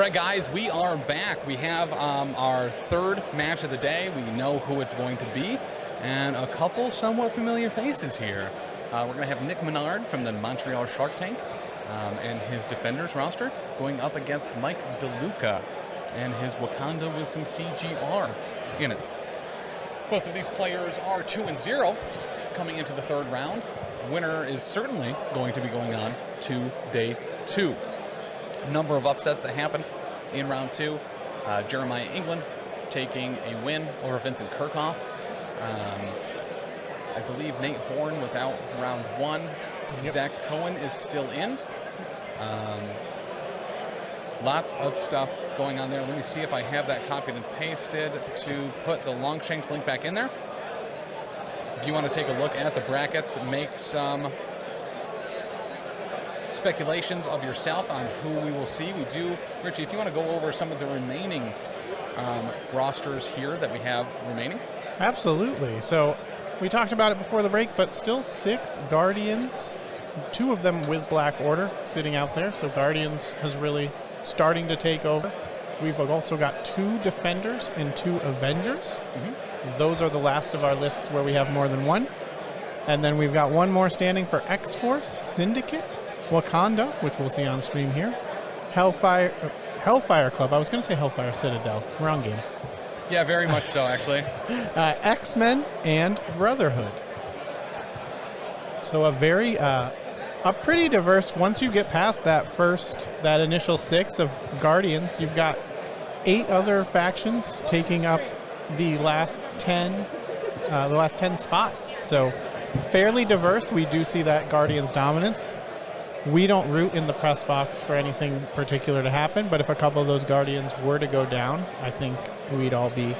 right, guys, we are back. We have our third match of the day. We know who it's going to be, and a couple somewhat familiar faces here. We're going to have Nick Menard from the Montreal Shark Tank and his Defenders roster going up against Mike Deluca and his Wakanda with some CGR in it. Both of these players are 2-0 coming into the third round. Winner is certainly going to be going on to day 2. Number of upsets that happened in round 2. Jeremiah England taking a win over Vincent Kirchhoff. I believe Nate Horn was out round 1. Yep. Zach Cohen is still in. Lots of stuff going on there. Let me see if I have that copied and pasted to put the Longshanks link back in there. If you want to take a look at the brackets, make some speculations of yourself on who we will see. We do, Richie, if you want to go over some of the remaining rosters here that we have remaining. Absolutely. So we talked about it before the break, but still 6 Guardians, 2 of them with Black Order sitting out there. So Guardians is really starting to take over. We've also got 2 Defenders and 2 Avengers. Mm-hmm. Those are the last of our lists where we have more than one. And then we've got one more standing for X-Force, Syndicate, Wakanda, which we'll see on stream here, Hellfire Club. I was going to say Hellfire Citadel. Wrong game. Yeah, very much so, actually. X-Men and Brotherhood. So a pretty diverse. Once you get past that initial 6 of Guardians, you've got 8 other factions taking up the last 10 spots. So fairly diverse. We do see that Guardians dominance. We don't root in the press box for anything particular to happen, but if a couple of those Guardians were to go down, I think we'd all be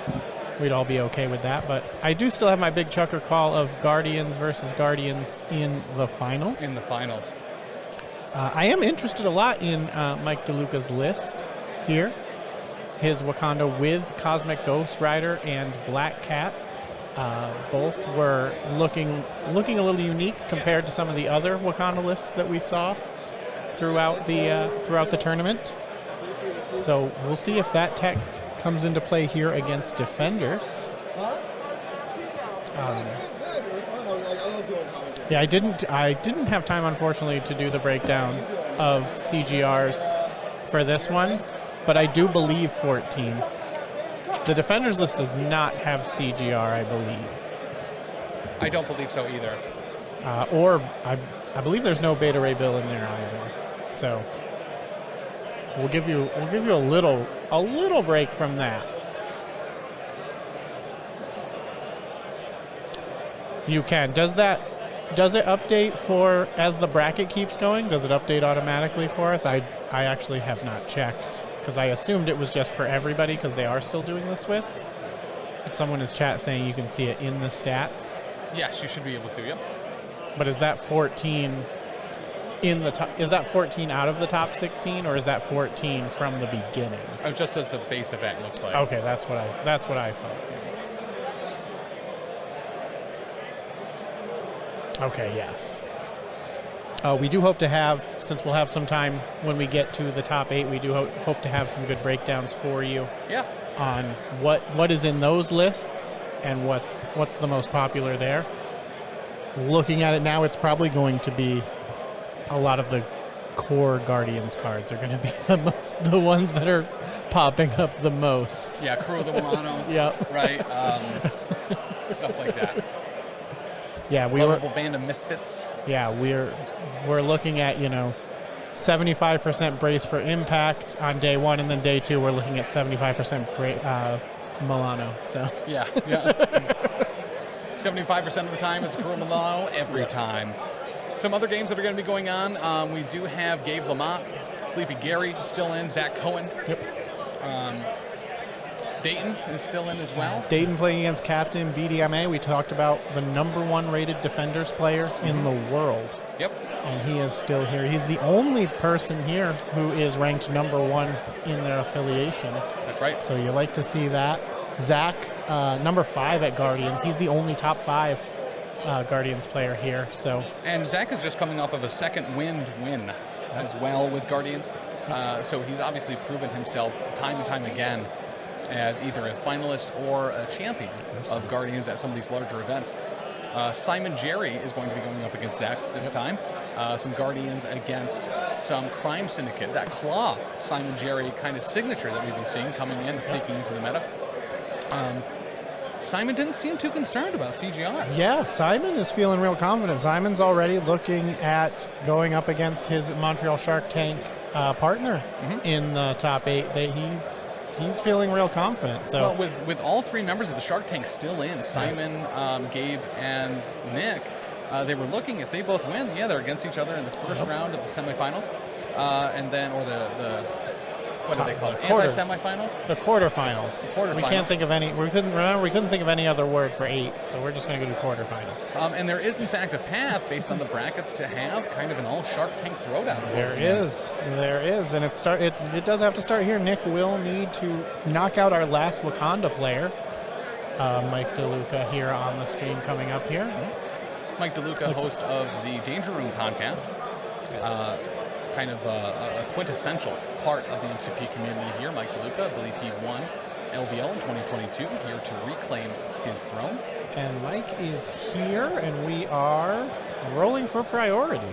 okay with that. But I do still have my big chucker call of Guardians versus Guardians in the finals. I am interested a lot in Mike DeLuca's list here. His Wakanda with Cosmic Ghost Rider and Black Cat. Both were looking a little unique compared to some of the other Wakanda lists that we saw throughout the tournament. So we'll see if that tech comes into play here against Defenders. Yeah, I didn't have time, unfortunately, to do the breakdown of CGRs for this one, but I do believe 14. The Defenders list does not have CGR, I believe. I don't believe so either. Or I believe there's no Beta Ray Bill in there either. So we'll give you a little break from that. You can. Does it update for as the bracket keeps going? Does it update automatically for us? I actually have not checked, because I assumed it was just for everybody because they are still doing the Swiss. But someone in chat saying you can see it in the stats. Yes, you should be able to, yep. But is that 14 in the top? Is that 14 out of the top 16, or is that 14 from the beginning? Just as the base event looks like. Okay, that's what I thought. Okay, yes. We do hope to have, since we'll have some time when we get to the top 8, we do hope to have some good breakdowns for you. Yeah. On what is in those lists and what's the most popular there. Looking at it now, it's probably going to be a lot of the core Guardians cards are going to be the ones that are popping up the most. Yeah, Crew of the Milano. Yep. Right. Stuff like that. Yeah, Lovable Band of Misfits. Yeah, we're looking at 75% brace for impact on day 1, and then day 2 we're looking at 75% Milano. So yeah. 75% of the time it's Crew of Milano every time. Some other games that are going to be going on. We do have Gabe Lamont, Sleepy Gary still in, Zach Cohen. Yep. Dayton is still in as well. Dayton playing against Captain BDMA. We talked about the #1 rated Defenders player in the world. Yep. And he is still here. He's the only person here who is ranked #1 in their affiliation. That's right. So you like to see that. Zach, #5 at Guardians. He's the only top 5 Guardians player here. So. And Zach is just coming off of a second wind win as well with Guardians. So he's obviously proven himself time and time again as either a finalist or a champion of Guardians at some of these larger events. Simon Jerry is going to be going up against Zach this time. Some Guardians against some Crime Syndicate. That Claw Simon Jerry kind of signature that we've been seeing coming in and sneaking into the meta. Simon didn't seem too concerned about CGR. Yeah, Simon is feeling real confident. Simon's already looking at going up against his Montreal Shark Tank partner in the top 8. He's feeling real confident. So well, with all 3 members of the Shark Tank still in, Simon, Gabe, and Nick, they were looking, if they both win, they're against each other in the first round of the semifinals, and then, or the what do they call it? Anti-semifinals? The quarterfinals. We can't think of any. We couldn't think of any other word for 8, so we're just going to go to quarterfinals. And there is, in fact, a path based on the brackets to have kind of an all Shark Tank throwdown. There is, and it does have to start here. Nick will need to knock out our last Wakanda player, Mike Deluca, here on the stream coming up here. Mike Deluca, host of the Danger Room podcast. Kind of a quintessential part of the MCP community here. Mike DeLuca, I believe he won LVL in 2022, here to reclaim his throne. And Mike is here, and we are rolling for priority.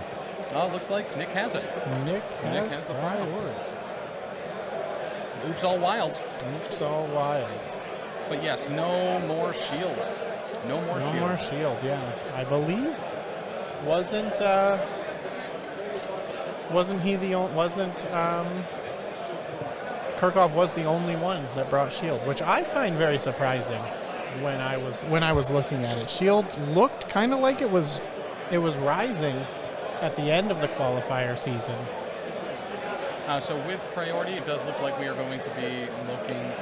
Looks like Nick has it. Nick has the priority. Oops, all wilds. Oops, all wilds. But yes, no more shield. No more shield, yeah. I believe Kirchhoff was the only one that brought shield, which I find very surprising when I was looking at it. Shield looked kind of like it was rising at the end of the qualifier season. So with priority, it does look like we are going to be looking.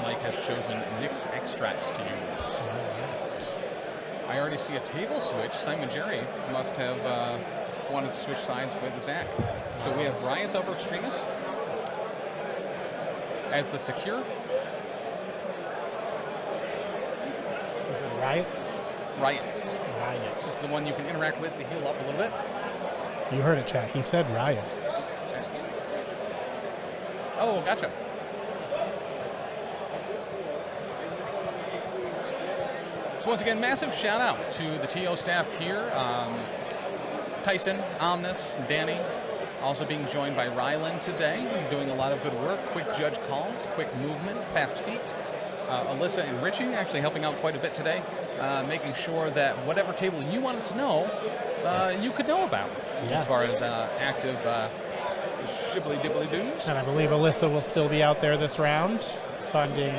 Mike has chosen Nick's extracts to use. I already see a table switch. Simon Jerry must have wanted to switch sides with Zach. So we have Riots over Extremis as the secure. Is it Riots? Riots. Just the one you can interact with to heal up a little bit. You heard it, chat. He said Riots. Oh, gotcha. So once again, massive shout out to the TO staff here. Tyson, Omnis, Danny, also being joined by Rylan today, doing a lot of good work, quick judge calls, quick movement, fast feet. Alyssa and Richie actually helping out quite a bit today, making sure that whatever table you wanted to know, you could know about, as far as active shibbly-dibbly-doos. And I believe Alyssa will still be out there this round, finding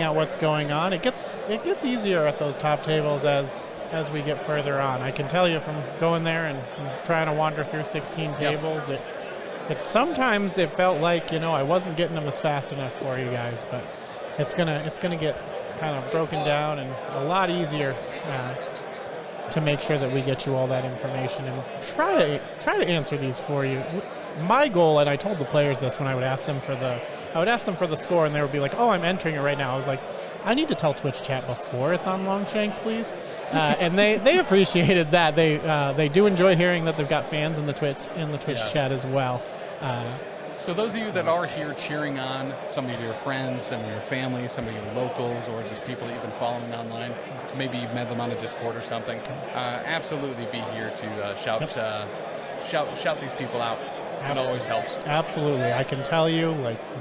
out what's going on. It gets easier at those top tables as we get further on. I can tell you from going there and trying to wander through 16 tables, it sometimes it felt like, I wasn't getting them as fast enough for you guys, but it's gonna get kind of broken down and a lot easier to make sure that we get you all that information and try to answer these for you. My goal, and I told the players this when I would ask them for the score, and they would be like, "Oh, I'm entering it right now." I was like, I need to tell Twitch chat before it's on Longshanks, please. And they appreciated that. They do enjoy hearing that they've got fans in the Twitch chat as well. So those of you that are here cheering on some of your friends, some of your family, some of your locals, or just people that you've been following online, maybe you've met them on a Discord or something, absolutely be here to shout these people out. It always helps. Absolutely. I can tell you,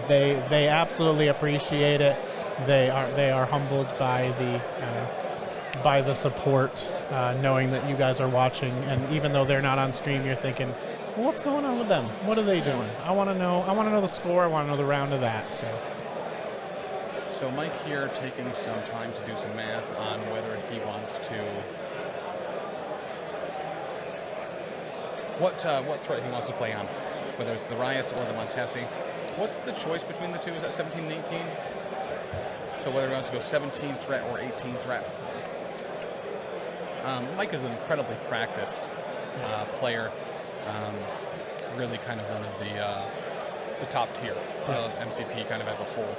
they absolutely appreciate it. They are humbled by the support, knowing that you guys are watching, and even though they're not on stream, you're thinking, well, what's going on with them? What are they doing? I want to know the score. I want to know the round of that. So Mike here taking some time to do some math on whether he wants to what threat he wants to play on, whether it's the Riots or the Montesi. What's the choice between the two? Is that 17 and 18? So whether he wants to go 17 threat or 18 threat. Mike is an incredibly practiced player, really kind of one of the top tier of MCP kind of as a whole.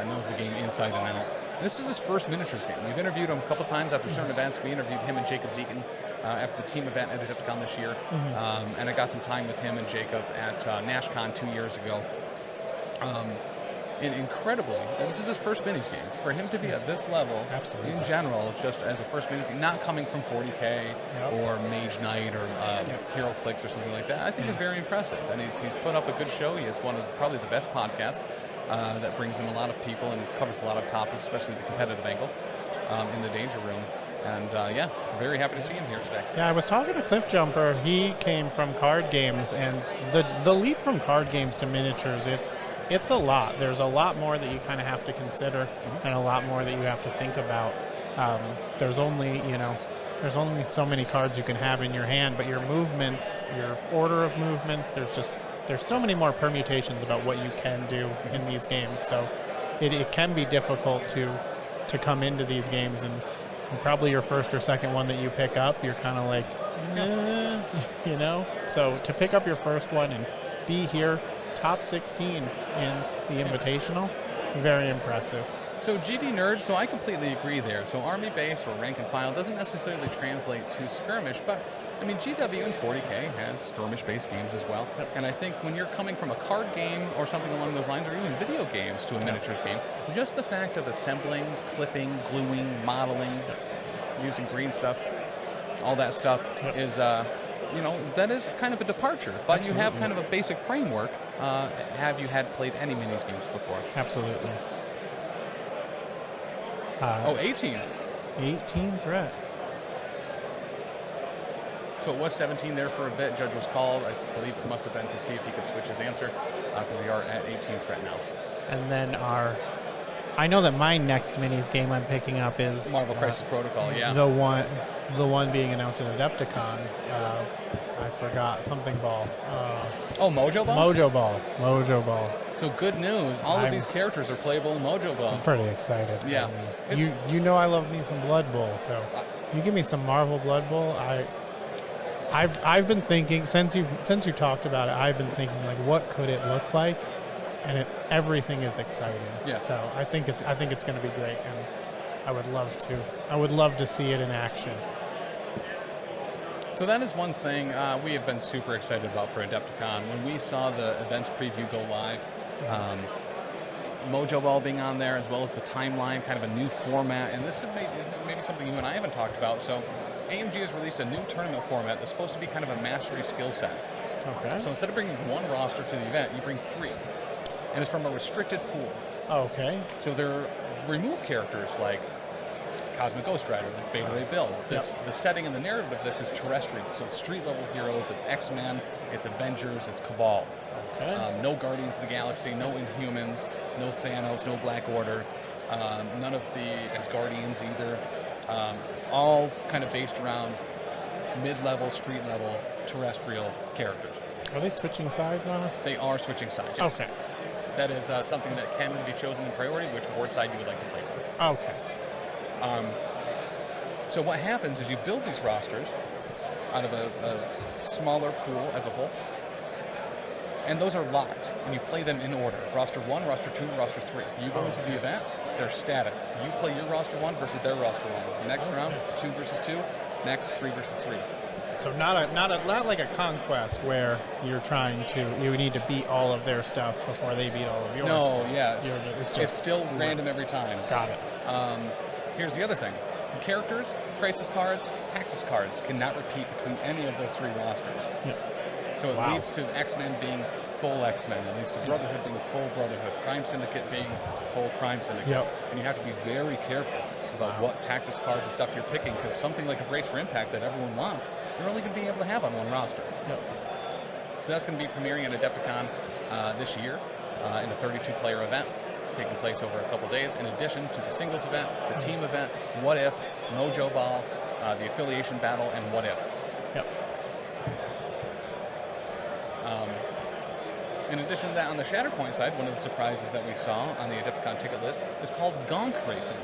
Knows the game inside and out. This is his first miniatures game. We've interviewed him a couple times after certain events. We interviewed him and Jacob Deacon after the team event at Adepticon this year. And I got some time with him and Jacob at NashCon 2 years ago. And incredibly, this is his first minis game. For him to be at this level, Absolutely. in general, just as a first minis game, not coming from 40K or Mage Knight or Hero Clicks or something like that, I think is very impressive. And he's put up a good show. He has one of probably the best podcasts that brings in a lot of people and covers a lot of topics, especially the competitive angle in the Danger Room. And yeah, very happy to see him here today. Yeah, I was talking to Cliff Jumper. He came from card games, and the leap from card games to miniatures, it's a lot. There's a lot more that you kind of have to consider, and a lot more that you have to think about. There's only so many cards you can have in your hand, but your movements, your order of movements, there's so many more permutations about what you can do in these games. So it can be difficult to come into these games, and probably your first or second one that you pick up, you're kind of like, you know. So to pick up your first one and be here, top 16 in the Invitational, very impressive. So GD Nerd, so I completely agree there. So Army-based or rank and file doesn't necessarily translate to skirmish, but I mean, GW and 40K has skirmish-based games as well. And I think when you're coming from a card game or something along those lines, or even video games to a miniatures game, just the fact of assembling, clipping, gluing, modeling, using green stuff, all that stuff is, that is kind of a departure. But Absolutely. You have kind of a basic framework. Have you had played any minis games before? Absolutely. 18. 18 threat. So it was 17 there for a bit. Judge was called. I believe it must have been to see if he could switch his answer, because we are at 18 threat now. And then I know that my next minis game I'm picking up is Marvel Crisis Protocol, yeah. the one being announced at Adepticon. I forgot something ball. Mojo Ball? Mojo Ball. So good news. All of these characters are playable in Mojo Ball. I'm pretty excited. Yeah. You know I love me some Blood Bowl, so you give me some Marvel Blood Bowl. I've been thinking since you talked about it. I've been thinking, like, what could it look like, and everything is exciting. Yeah. So I think it's going to be great, and I would love to see it in action. So that is one thing we have been super excited about for Adepticon. When we saw the events preview go live, Mojo Ball being on there, as well as the timeline, kind of a new format, and this is maybe something you and I haven't talked about. So AMG has released a new tournament format that's supposed to be kind of a mastery skill set. Okay. So instead of bringing one roster to the event, you bring 3. And it's from a restricted pool. Okay. So they're removed characters like Cosmic Ghost Rider, like Beta Ray Bill. The setting and the narrative of this is terrestrial. So it's street-level heroes, it's X-Men, it's Avengers, it's Cabal. Okay. No Guardians of the Galaxy, no Inhumans, no Thanos, no Black Order, none of the Asgardians either. All kind of based around mid-level, street-level, terrestrial characters. Are they switching sides on us? They are switching sides, yes. Okay. That is something that can be chosen in priority, which board side you would like to play for. Okay. So what happens is you build these rosters out of a smaller pool as a whole, and those are locked, and you play them in order. Roster 1, Roster 2, Roster 3. You go into the event, they're static. You play your Roster 1 versus their Roster 1. The next round, 2 versus 2. Next, 3 versus 3. So not like a conquest where you need to beat all of their stuff before they beat all of yours. No, stuff. yeah. It's still random every time. Got it. Here's the other thing. The characters, crisis cards, tactics cards cannot repeat between any of those 3 rosters. Yeah. So it leads to X-Men being full X-Men. It leads to Brotherhood being full Brotherhood. Crime Syndicate being full Crime Syndicate. Yep. And you have to be very careful about what tactics cards and stuff you're picking, because something like a Brace for Impact that everyone wants, you're only going to be able to have on one roster. Yep. So that's going to be premiering at Adepticon this year in a 32-player event taking place over a couple days, in addition to the singles event, the team event, What If, Mojo Ball, the affiliation battle, and What If. Yep. In addition to that, on the Shatterpoint side, one of the surprises that we saw on the Adepticon ticket list is called Gonk Racing.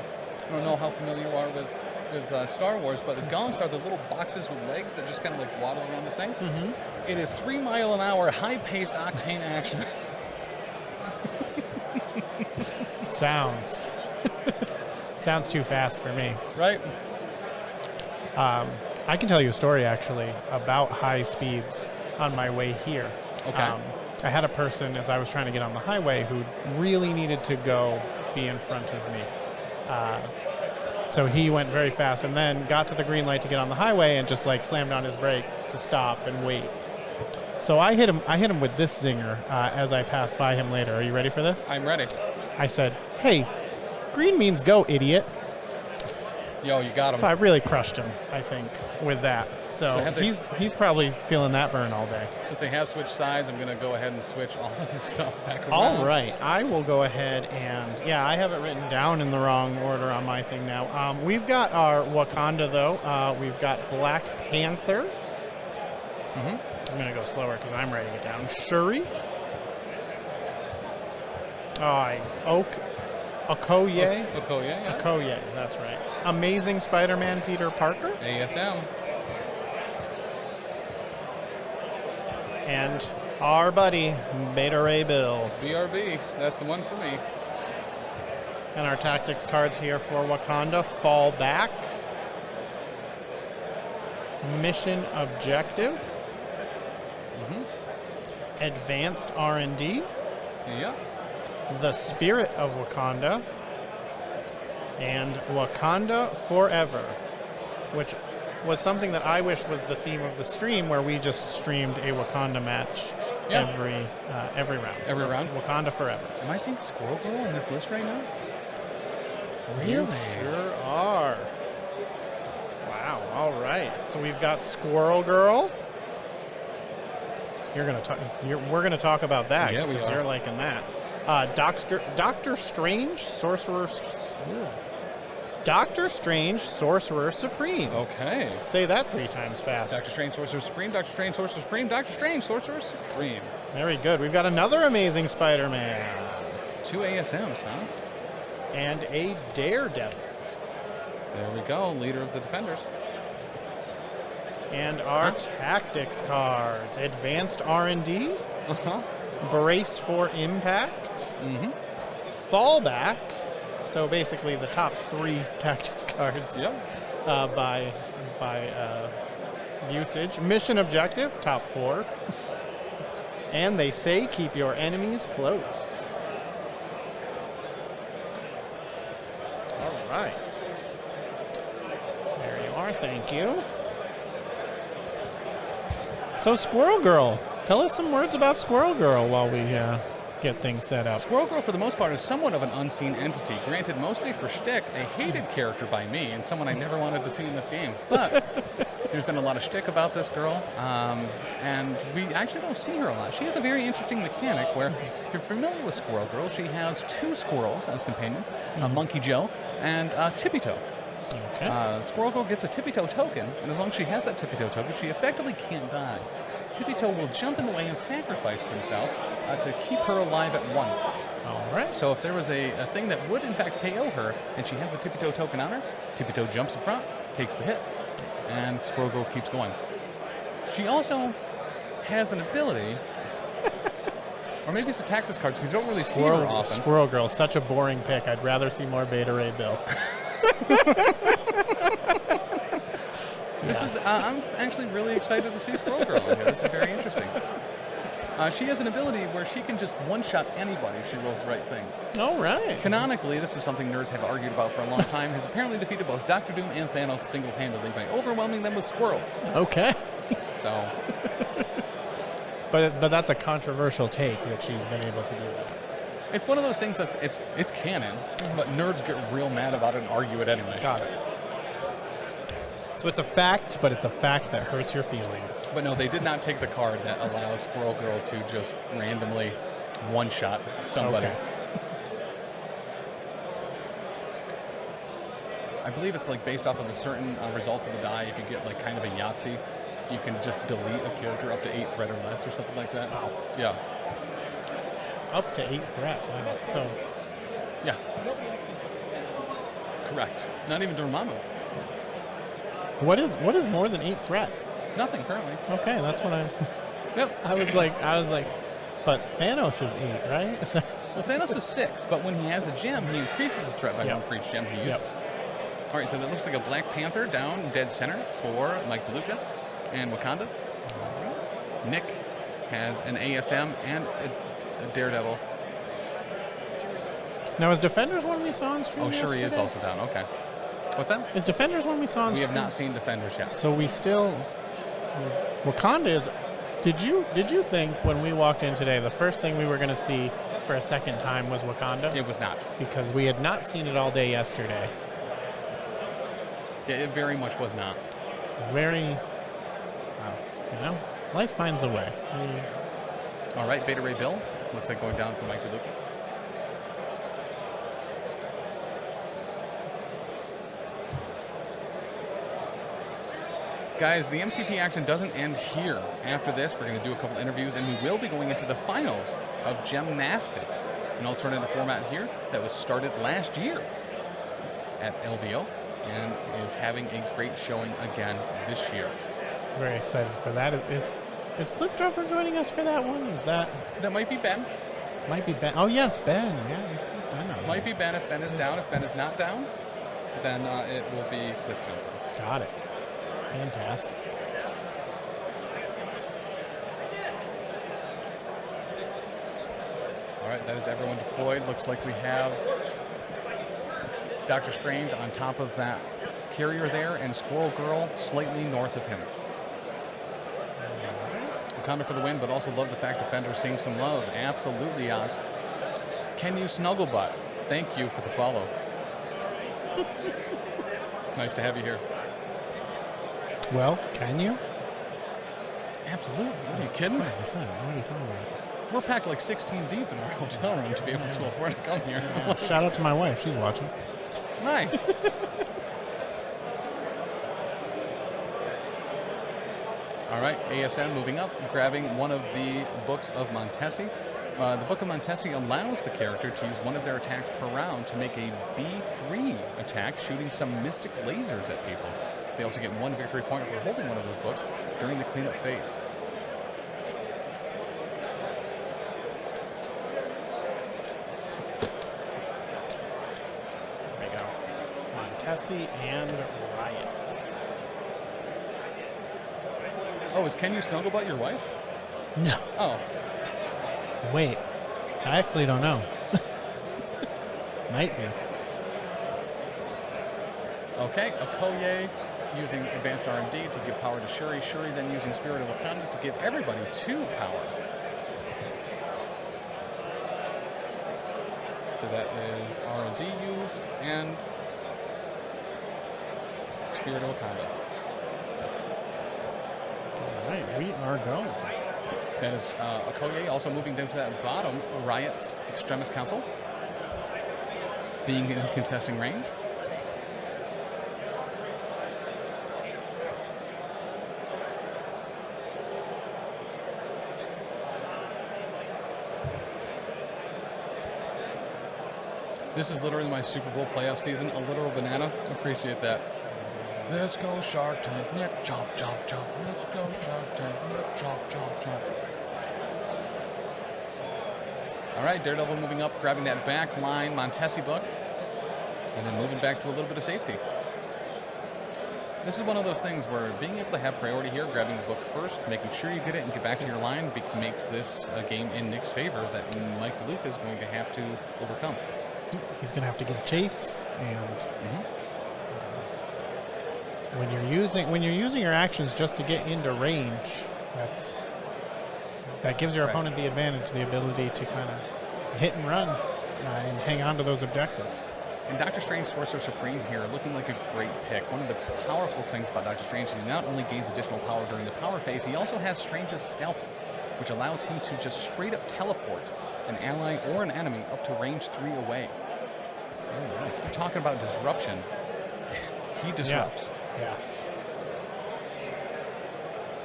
I don't know how familiar you are with Star Wars, but the gonks are the little boxes with legs that just kind of like waddle around the thing. Mm-hmm. It is 3 mile an hour, high-paced octane action. Sounds too fast for me. Right? I can tell you a story, actually, about high speeds on my way here. Okay. I had a person, as I was trying to get on the highway, who really needed to go be in front of me. So he went very fast and then got to the green light to get on the highway and just like slammed on his brakes to stop and wait. So I hit him with this zinger as I passed by him later. Are you ready for this? I'm ready. I said, "Hey, green means go, idiot." Yo, you got him. So I really crushed him, I think, with that. So he's probably feeling that burn all day. Since they have switched sides, I'm going to go ahead and switch all of this stuff back around. All right. I will go ahead and, I have it written down in the wrong order on my thing now. We've got our Wakanda, though. We've got Black Panther. Mm-hmm. I'm going to go slower because I'm writing it down. Shuri. Okoye. Okoye, yeah. Okoye, that's right. Amazing Spider-Man Peter Parker. ASM. And our buddy, Beta Ray Bill. BRB, that's the one for me. And our tactics cards here for Wakanda. Fall back. Mission objective. Mm-hmm. Advanced R&D. Yeah. The Spirit of Wakanda. And Wakanda Forever, which was something that I wish was the theme of the stream, where we just streamed a Wakanda match every round. Every round? Wakanda Forever. Am I seeing Squirrel Girl on this list right now? You sure are. Wow. All right. So we've got Squirrel Girl. We're gonna talk about that. Yeah, we because are. you're liking that. Doctor Strange, Sorcerer. Doctor Strange, Sorcerer Supreme. Okay. Say that 3 times fast. Doctor Strange, Sorcerer Supreme, Doctor Strange, Sorcerer Supreme, Doctor Strange, Sorcerer Supreme. Very good. We've got another Amazing Spider-Man. 2 ASMs, huh? And a Daredevil. There we go, leader of the Defenders. And our tactics cards. Advanced R&D. Uh-huh. Brace for Impact. Mm-hmm. Fallback. So basically the top 3 tactics cards by usage. Mission objective, top 4. And they say keep your enemies close. All right. There you are. Thank you. So Squirrel Girl. Tell us some words about Squirrel Girl while we get things set up. Squirrel Girl, for the most part, is somewhat of an unseen entity. Granted, mostly for shtick, a hated character by me and someone I never wanted to see in this game. But there's been a lot of shtick about this girl, and we actually don't see her a lot. She has a very interesting mechanic where, if you're familiar with Squirrel Girl, she has 2 squirrels as companions, Monkey Joe and Tippy Toe. Okay. Squirrel Girl gets a Tippy Toe token, and as long as she has that Tippy Toe token, she effectively can't die. Tippy Toe will jump in the way and sacrifice himself to keep her alive at 1. All right. So if there was a thing that would in fact KO her, and she has the Tippy Toe token on her, Tippy Toe jumps in front, takes the hit, and Squirrel Girl keeps going. She also has an ability, or maybe it's a tactics card, because you don't really see her often. Squirrel Girl, such a boring pick. I'd rather see more Beta Ray Bill. This is, I'm actually really excited to see Squirrel Girl in here. This is very interesting. She has an ability where she can just one-shot anybody if she rolls the right things. All right. Canonically, this is something nerds have argued about for a long time, has apparently defeated both Doctor Doom and Thanos single-handedly by overwhelming them with squirrels. Okay. So... But that's a controversial take that she's been able to do that. It's one of those things that's it's canon, but nerds get real mad about it and argue it anyway. Got it. So it's a fact, but it's a fact that hurts your feelings. But no, they did not take the card that allows Squirrel Girl to just randomly one-shot somebody. Okay. I believe it's like based off of a certain result of the die. If you get like kind of a Yahtzee, you can just delete a character up to 8 threat or less or something like that. Wow. Yeah. Up to 8 threat. Wow. So. Yeah. Correct. Not even Dormammu. What is more than 8 threat? Nothing currently. Okay, that's what I. Yep. I was like, but Thanos is 8, right? Well, Thanos is 6, but when he has a gem, he increases his threat by 1 for each gem he uses. All right, so that looks like a Black Panther down dead center for Mike Deluca and Wakanda. Nick has an ASM and a Daredevil. Now, is Defenders one we saw on stream Oh, Shuri yesterday? is also down. Okay. What's that? Is Defenders one we saw on We stream? have not seen Defenders yet. So we still... Wakanda is... Did you think when we walked in today, the first thing we were going to see for a second time was Wakanda? It was not. Because we had not seen it all day yesterday. Yeah, it very much was not. Very... life finds a way. All right, Beta Ray Bill. Looks like going down for Mike DeLuca. Guys, the MCP action doesn't end here. After this, we're going to do a couple interviews, and we will be going into the finals of Gymnastics, an alternative format here that was started last year at LVO and is having a great showing again this year. Very excited for that. Is Cliff Dropper joining us for that one? Is that... That might be Ben. Might be Ben. Oh, yes, Ben. Yeah, Ben. Might be Ben if Ben is down. If Ben is not down, then it will be Cliff Jumper. Got it. Fantastic. All right, that is everyone deployed. Looks like we have Doctor Strange on top of that carrier there, and Squirrel Girl slightly north of him. Wakanda for the win, but also love the fact Defender's seeing some love. Absolutely, Oz. Can you snuggle butt? Thank you for the follow. Nice to have you here. Well, can you? Absolutely. Are you kidding? 100%. What are you talking about? We're packed like 16 deep in our hotel room to be able to afford to come here. Yeah, shout out to my wife. She's watching. Nice. All right, ASM moving up, grabbing one of the books of Montesi. The Book of Montesi allows the character to use one of their attacks per round to make a B3 attack, shooting some mystic lasers at people. They also get 1 victory point for holding one of those books during the cleanup phase. There we go. Montesi and Riots. Oh, is Can You Snugglebutt your wife? No. Oh. Wait. I actually don't know. Might be. Okay, Okoye using advanced R&D to give power to Shuri. Shuri then using Spirit of Wakanda to give everybody 2 power. So that is R&D used and Spirit of Wakanda. All right, we are going. That is Okoye also moving down to that bottom Riot Extremis Council, being in contesting range. This is literally my Super Bowl playoff season, a literal banana. Appreciate that. Let's go Shark Tank, Nick, chomp, chomp, chomp. Let's go Shark Tank, Nick, chomp, chomp, chomp. All right, Daredevil moving up, grabbing that back line Montesi book, and then moving back to a little bit of safety. This is one of those things where being able to have priority here, grabbing the book first, making sure you get it and get back to your line, makes this a game in Nick's favor that Mike DeLuca is going to have to overcome. He's going to have to give chase, and when you're using your actions just to get into range, that gives your opponent the advantage, the ability to kind of hit and run and hang on to those objectives. And Doctor Strange Sorcerer Supreme here looking like a great pick. One of the powerful things about Doctor Strange is he not only gains additional power during the power phase, he also has Strange's Scalpel, which allows him to just straight up teleport an ally or an enemy up to range 3 away. If you're talking about disruption, he disrupts. Yeah. Yes.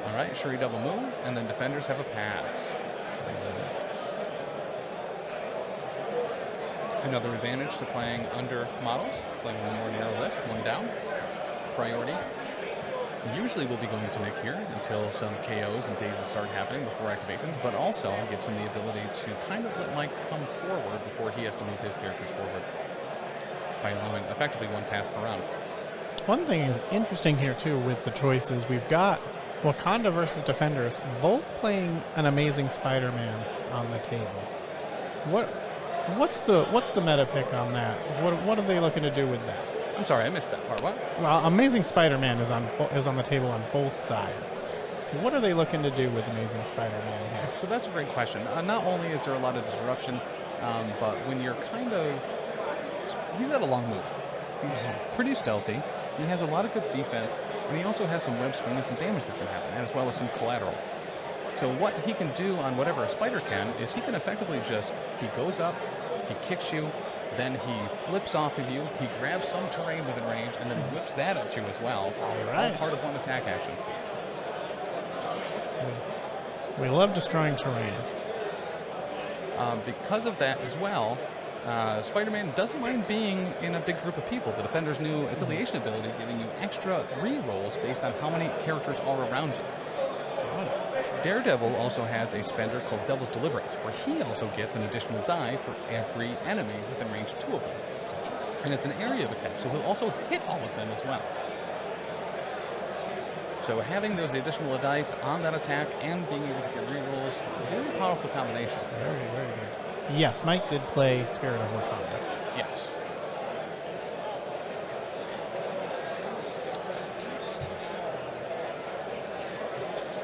All right, Shuri double move, and then defenders have a pass. Another advantage to playing under models, playing a more narrow list, 1 down, priority. Usually we'll be going to Nick here until some KOs and dazes start happening before activations, but also it gives him the ability to kind of let Mike come forward before he has to move his characters forward by allowing effectively one pass per round. One thing is interesting here too with the choices. We've got Wakanda versus Defenders, both playing an Amazing Spider-Man on the table. What's the meta pick on that? What are they looking to do with that? I'm sorry, I missed that part. What? Well, Amazing Spider-Man is on the table on both sides. So what are they looking to do with Amazing Spider-Man here? So that's a great question. Not only is there a lot of disruption, but when you're he's got a long move. He's pretty stealthy. He has a lot of good defense, and he also has some web swing and some damage that can happen, as well as some collateral. So what he can do on whatever a spider can is he can effectively he goes up, he kicks you, then he flips off of you, he grabs some terrain within range, and then whips that at you as well. All right. All part of one attack action. We love destroying terrain. Because of that as well, Spider-Man doesn't mind being in a big group of people. The Defender's new affiliation ability giving you extra re-rolls based on how many characters are around you. Daredevil also has a spender called Devil's Deliverance, where he also gets an additional die for every enemy within range 2 of them. And it's an area of attack, so he'll also hit all of them as well. So having those additional dice on that attack and being able to get re-rolls, very powerful combination. Very, very good. Yes, Mike did play Spirit of Wakanda. Yes.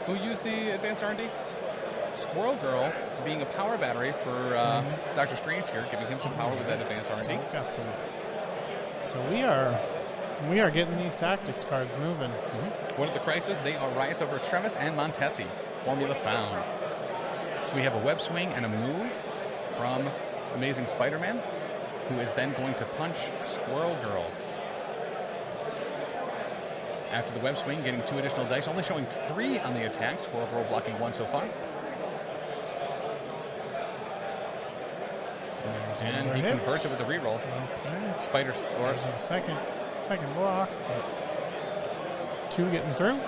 Who used the advanced R&D? Squirrel Girl being a power battery for Doctor Strange here, giving him some power with that advanced R&D. Got some. So we are getting these tactics cards moving. One of the crises, they are Riots over Extremis and Montesi. Formula found. So we have a web swing and a move from Amazing Spider-Man, who is then going to punch Squirrel Girl. After the web swing, getting 2 additional dice, only showing 3 on the attack. Squirrel Girl blocking 1 so far. And he converts it with a reroll. Okay. Spider or Second block. 2 getting through.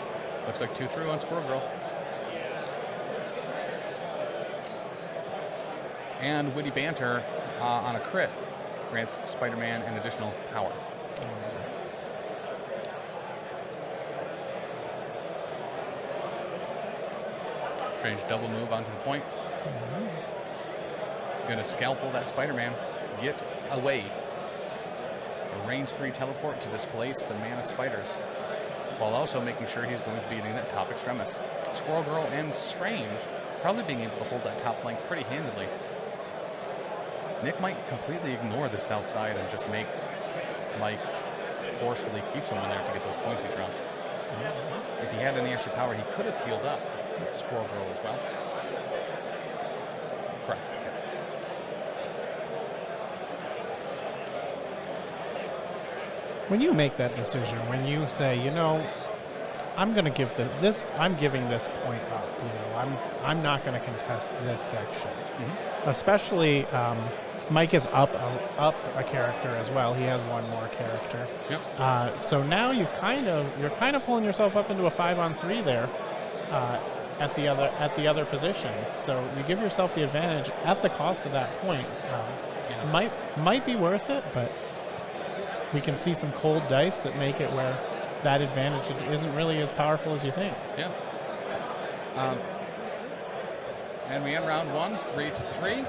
Looks like 2 through on Squirrel Girl. And Witty Banter on a crit grants Spider-Man an additional power. Strange double move onto the point. Gonna scalpel that Spider-Man. Get away. A range 3 teleport to displace the Man of Spiders, while also making sure he's going to be eating that top Extremis. Squirrel Girl and Strange probably being able to hold that top flank pretty handily. Nick might completely ignore the south side and just make Mike forcefully keep someone there to get those points he dropped. If he had any extra power, he could have healed up Squirrel Girl as well. Correct. When you make that decision, when you say, I'm going to give I'm giving this point up. I'm not going to contest this section. Especially, Mike is up a character as well. He has 1 more character. Yep. So now you're kind of pulling yourself up into a 5-on-3 there at the other positions. So you give yourself the advantage at the cost of that point. Yes. Might be worth it, but we can see some cold dice that make it where that advantage isn't really as powerful as you think. Yeah. And we end round 1, 3-3.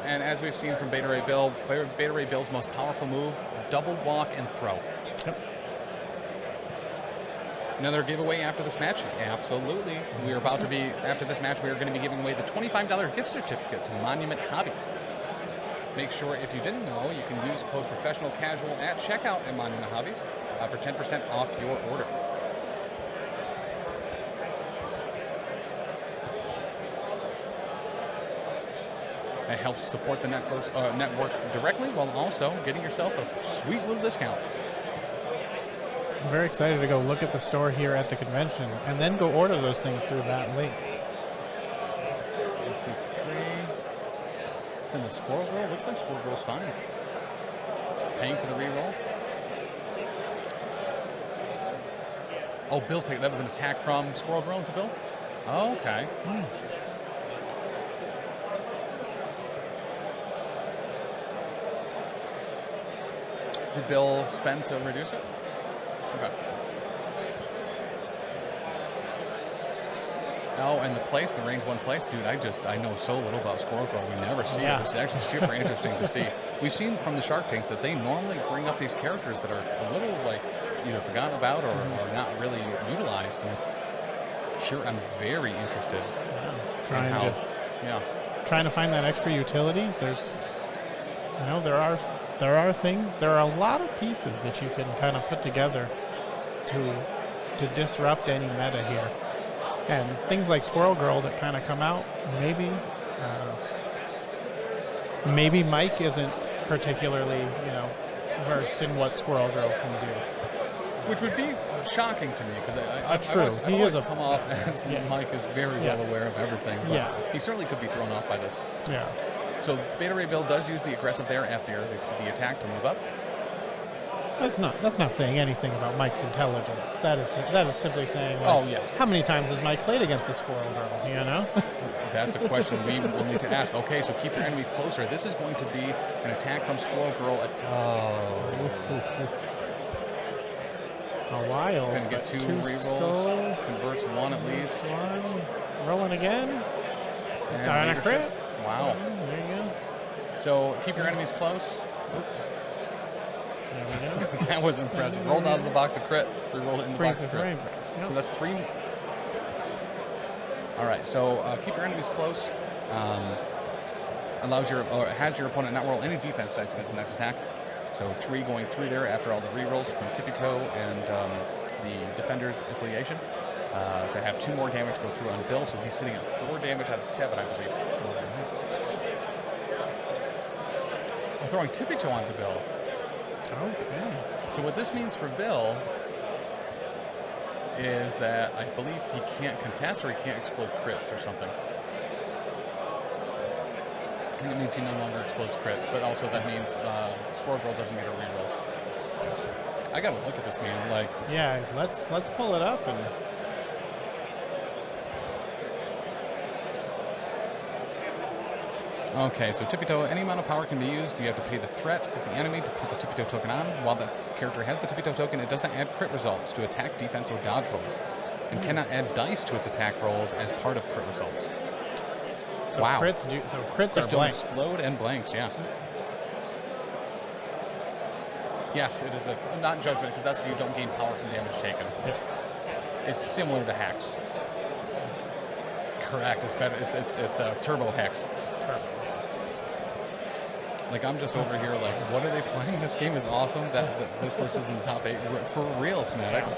And as we've seen from Beta Ray Bill, Beta Ray Bill's most powerful move, double walk and throw. Yep. Another giveaway after this match? Absolutely. We are about to be, after this match, we are going to be giving away the $25 gift certificate to Monument Hobbies. Make sure, if you didn't know, you can use code Professional Casual at checkout at Monument Hobbies for 10% off your order. It helps support the network directly while also getting yourself a sweet little discount. I'm very excited to go look at the store here at the convention and then go order those things through that link. 1, 2, 3. Send the Squirrel Girl. Looks like Squirrel Girl's fine. Paying for the reroll. Oh, Bill, that was an attack from Squirrel Girl to Bill? Oh, okay. Did Bill spend to reduce it? Okay. Oh, and the place, the range 1 place, dude, I know so little about Squirrel Girl. We never see it. It's actually super interesting to see. We've seen from the Shark Tank that they normally bring up these characters that are a little like either forgotten about or not really utilized. And I'm very interested trying to find that extra utility. There's, there are things. There are a lot of pieces that you can kind of put together to disrupt any meta here. And things like Squirrel Girl that kind of come out, maybe Mike isn't particularly, versed in what Squirrel Girl can do. Which would be shocking to me because I He always come off as Mike is very well aware of everything. But he certainly could be thrown off by this. Yeah. So Beta Ray Bill does use the aggressive there after the attack to move up. That's not saying anything about Mike's intelligence. That is simply saying, how many times has Mike played against a Squirrel Girl? That's a question we will need to ask. Okay, so keep your enemies closer. This is going to be an attack from Squirrel Girl. A while. Going to get two rerolls. Converts one at least. Rolling again. And a crit. Wow. There you go. So keep your enemies close. There we go. That was impressive. Rolled out of the box of crit. Rerolled it in the box of crit. Yep. So that's 3. All right. So keep your enemies close. Has your opponent not roll any defense dice against the next attack. So 3 going through there after all the rerolls from Tippy Toe and the Defender's affiliation. To have 2 more damage go through on Bill, so he's sitting at 4 damage out of 7, I believe. I'm throwing Tippy Toe onto Bill. Okay. So what this means for Bill is that I believe he can't contest or he can't explode crits or something. I think it means he no longer explodes crits, but also that means Squirrel Girl doesn't get a reroll. I gotta look at this, man. Like, yeah, let's pull it up and. Okay, so Tippy Toe, any amount of power can be used. You have to pay the threat of the enemy to put the Tippy Toe token on. While the character has the Tippy Toe token, it doesn't add crit results to attack, defense, or dodge rolls, and cannot add dice to its attack rolls as part of crit results. So wow. Crits are blanks. Explode and blanks, yeah. Yes, it is not judgment because that's you don't gain power from damage taken. Yep. It's similar to Hex. Correct. It's better. It's Turbo Hex. Like, I'm just over here like, what are they playing? This game is awesome. That this list is in the top 8 for real, Smatics.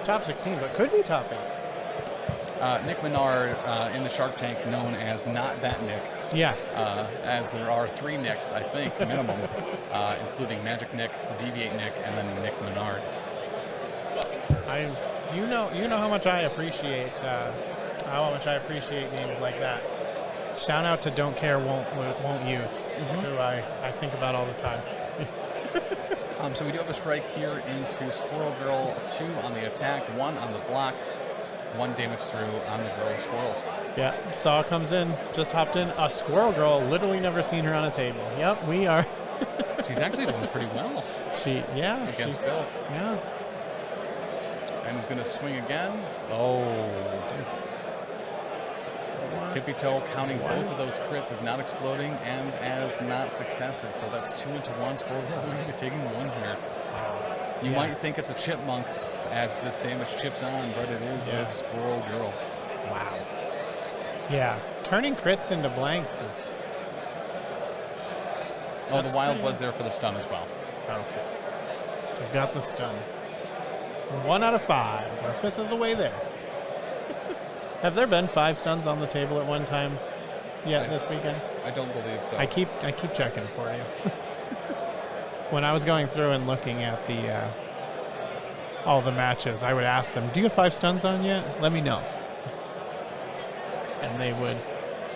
Top 16, but could be top 8. Nick Menard in the Shark Tank, known as Not That Nick. Yes. As there are 3 Nicks, I think, minimum, including Magic Nick, Deviate Nick, and then Nick Menard. You know how much I appreciate games like that. Shout out to Don't Care Won't Use, who I think about all the time. So we do have a strike here into Squirrel Girl, 2 on the attack, 1 on the block, 1 damage through on the girl Squirrels. Yeah, Saw comes in, just hopped in. A Squirrel Girl, literally never seen her on a table. Yep, we are. She's actually doing pretty well. Against Bill. Yeah. And he's going to swing again. Oh. Tippy Toe counting both of those crits as not exploding and as not successes. So that's 2 into 1. Squirrel Girl maybe taking 1 here. You might think it's a chipmunk as this damage chips on, but it is a Squirrel Girl. Wow. Yeah, turning crits into blanks is... Oh, the wild was there for the stun as well. Okay. So we've got the stun. 1 out of 5. We're 5th of the way there. Have there been 5 stuns on the table at one time yet this weekend? I don't believe so. I keep checking for you. When I was going through and looking at the all the matches, I would ask them, "Do you have 5 stuns on yet? Let me know." And they would.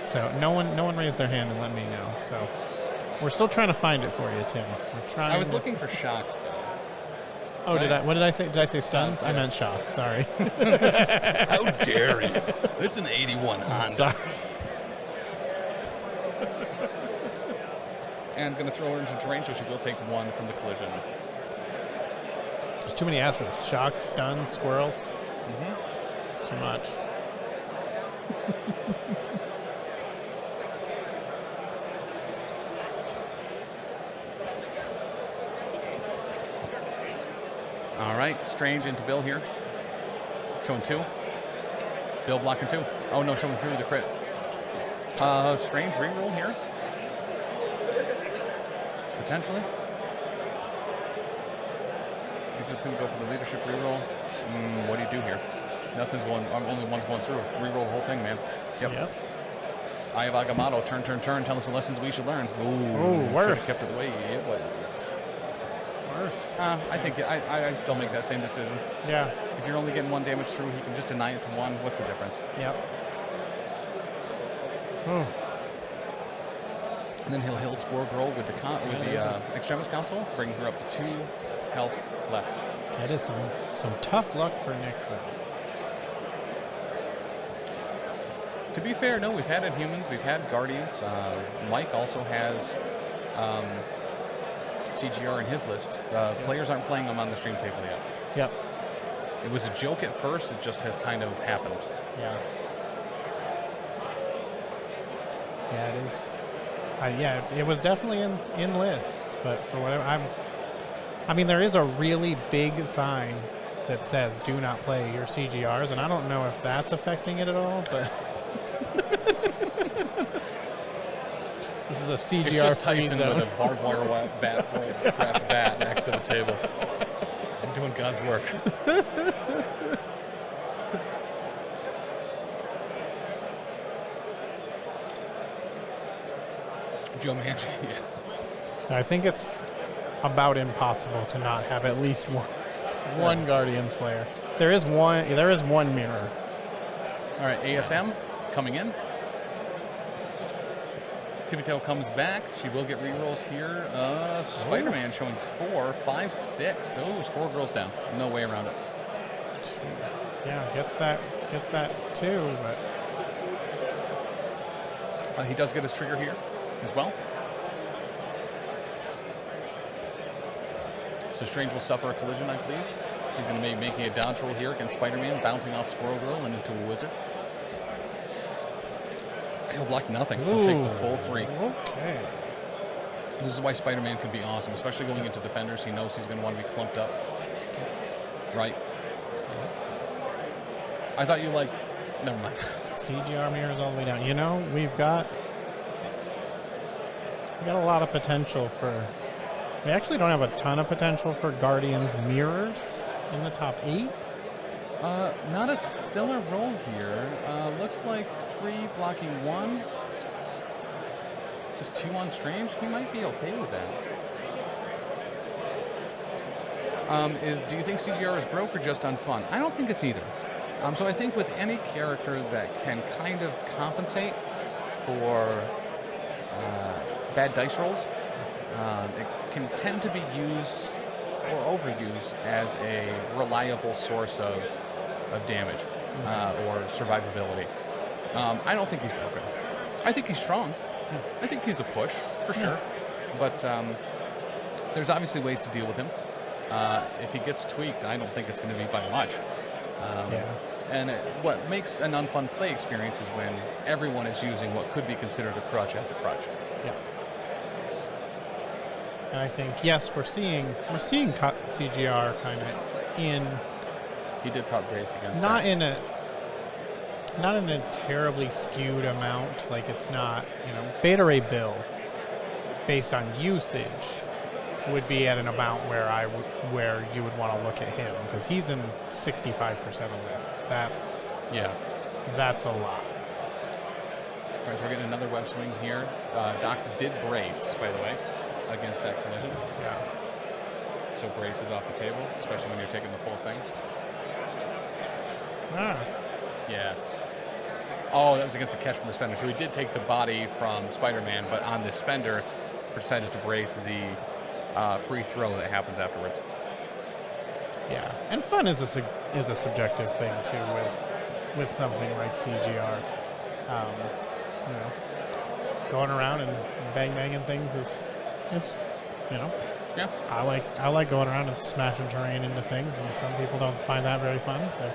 So no one raised their hand and let me know. So we're still trying to find it for you, Tim. I was looking for shocks though. Oh, right? what did I say? Did I say stuns? Stuns, I yeah. meant shocks. Sorry. How dare you? It's an 81 Honda. Sorry. And going to throw her into terrain, so she will take 1 from the collision. There's too many S's. Shocks, stuns, squirrels. It's too much. All right, Strange into Bill here. Showing 2. Bill blocking 2. Oh no, showing 3 with the crit. Strange reroll here. Potentially. He's just going to go for the leadership reroll. What do you do here? Nothing's going. Only one's going through. Reroll the whole thing, man. Yep. Eye of Agamotto. Turn. Tell us the lessons we should learn. Ooh, worse. Should have kept it away. It was. Worse. I think I'd still make that same decision. Yeah. If you're only getting 1 damage through, he can just deny it to 1. What's the difference? Yep. Oh. And then he'll heal Squirrel Girl with the Extremis console, bringing her up to 2 health left. That is some tough luck for Nick. To be fair, no, we've had Inhumans, we've had Guardians. Mike also has CGR in his list. Players aren't playing them on the stream table yet. Yep. It was a joke at first, it just has kind of happened. Yeah. Yeah, it is. Yeah, it was definitely in lists, but for whatever I mean, there is a really big sign that says "Do not play your CGRs," and I don't know if that's affecting it at all, but this is a CGR It's just free Tyson zone. with a barbed wire bat next to the table. I'm doing God's work. Joe Manchin, yeah. I think it's about impossible to not have at least one Guardians player. There is one mirror. All right, ASM coming in. Tippy Tail comes back. She will get rerolls here. Spider-Man showing 4, 5, 6. Oh, Squirrel Girl's down. No way around it. Yeah, gets that too, but He does get his trigger here as well. So Strange will suffer a collision, I believe. He's going to be making a dodge roll here against Spider-Man, bouncing off Squirrel Girl and into a wizard. He'll block nothing. He'll take the full 3. Okay. This is why Spider-Man could be awesome, especially going into defenders. He knows he's going to want to be clumped up. Right. I thought you never mind. CGR mirrors all the way down. You know, we've got a lot of potential for. We actually don't have a ton of potential for Guardians mirrors in the top 8. Not a stellar roll here. Looks like 3 blocking 1. Just 2 on Strange. He might be okay with that. Do you think CGR is broke or just on fun? I don't think it's either. So I think with any character that can kind of compensate for bad dice rolls, it can tend to be used or overused as a reliable source of damage or survivability. I don't think he's broken. I think he's strong. I think he's a push, for sure. But there's obviously ways to deal with him. If he gets tweaked, I don't think it's going to be by much. And what makes an unfun play experience is when everyone is using what could be considered a crutch as a crutch. Yeah. And I think, yes, we're seeing CGR kind of in. He did pop brace against not that. Not in a terribly skewed amount. Like it's not, Beta Ray Bill, based on usage, would be at an amount where you would want to look at him because he's in 65% of lists. That's a lot. All right, so we're getting another web swing here. Doc did brace, by the way, against that collision. Yeah. So brace is off the table, especially when you're taking the full thing. Yeah. Oh, that was against the catch from the Spender. So he did take the body from Spider-Man, but on the Spender, decided to brace the free throw that happens afterwards. Yeah, and fun is a subjective thing too with something like CGR. You know, going around and banging things is you know. Yeah. I like going around and smashing terrain into things, and some people don't find that very fun. So.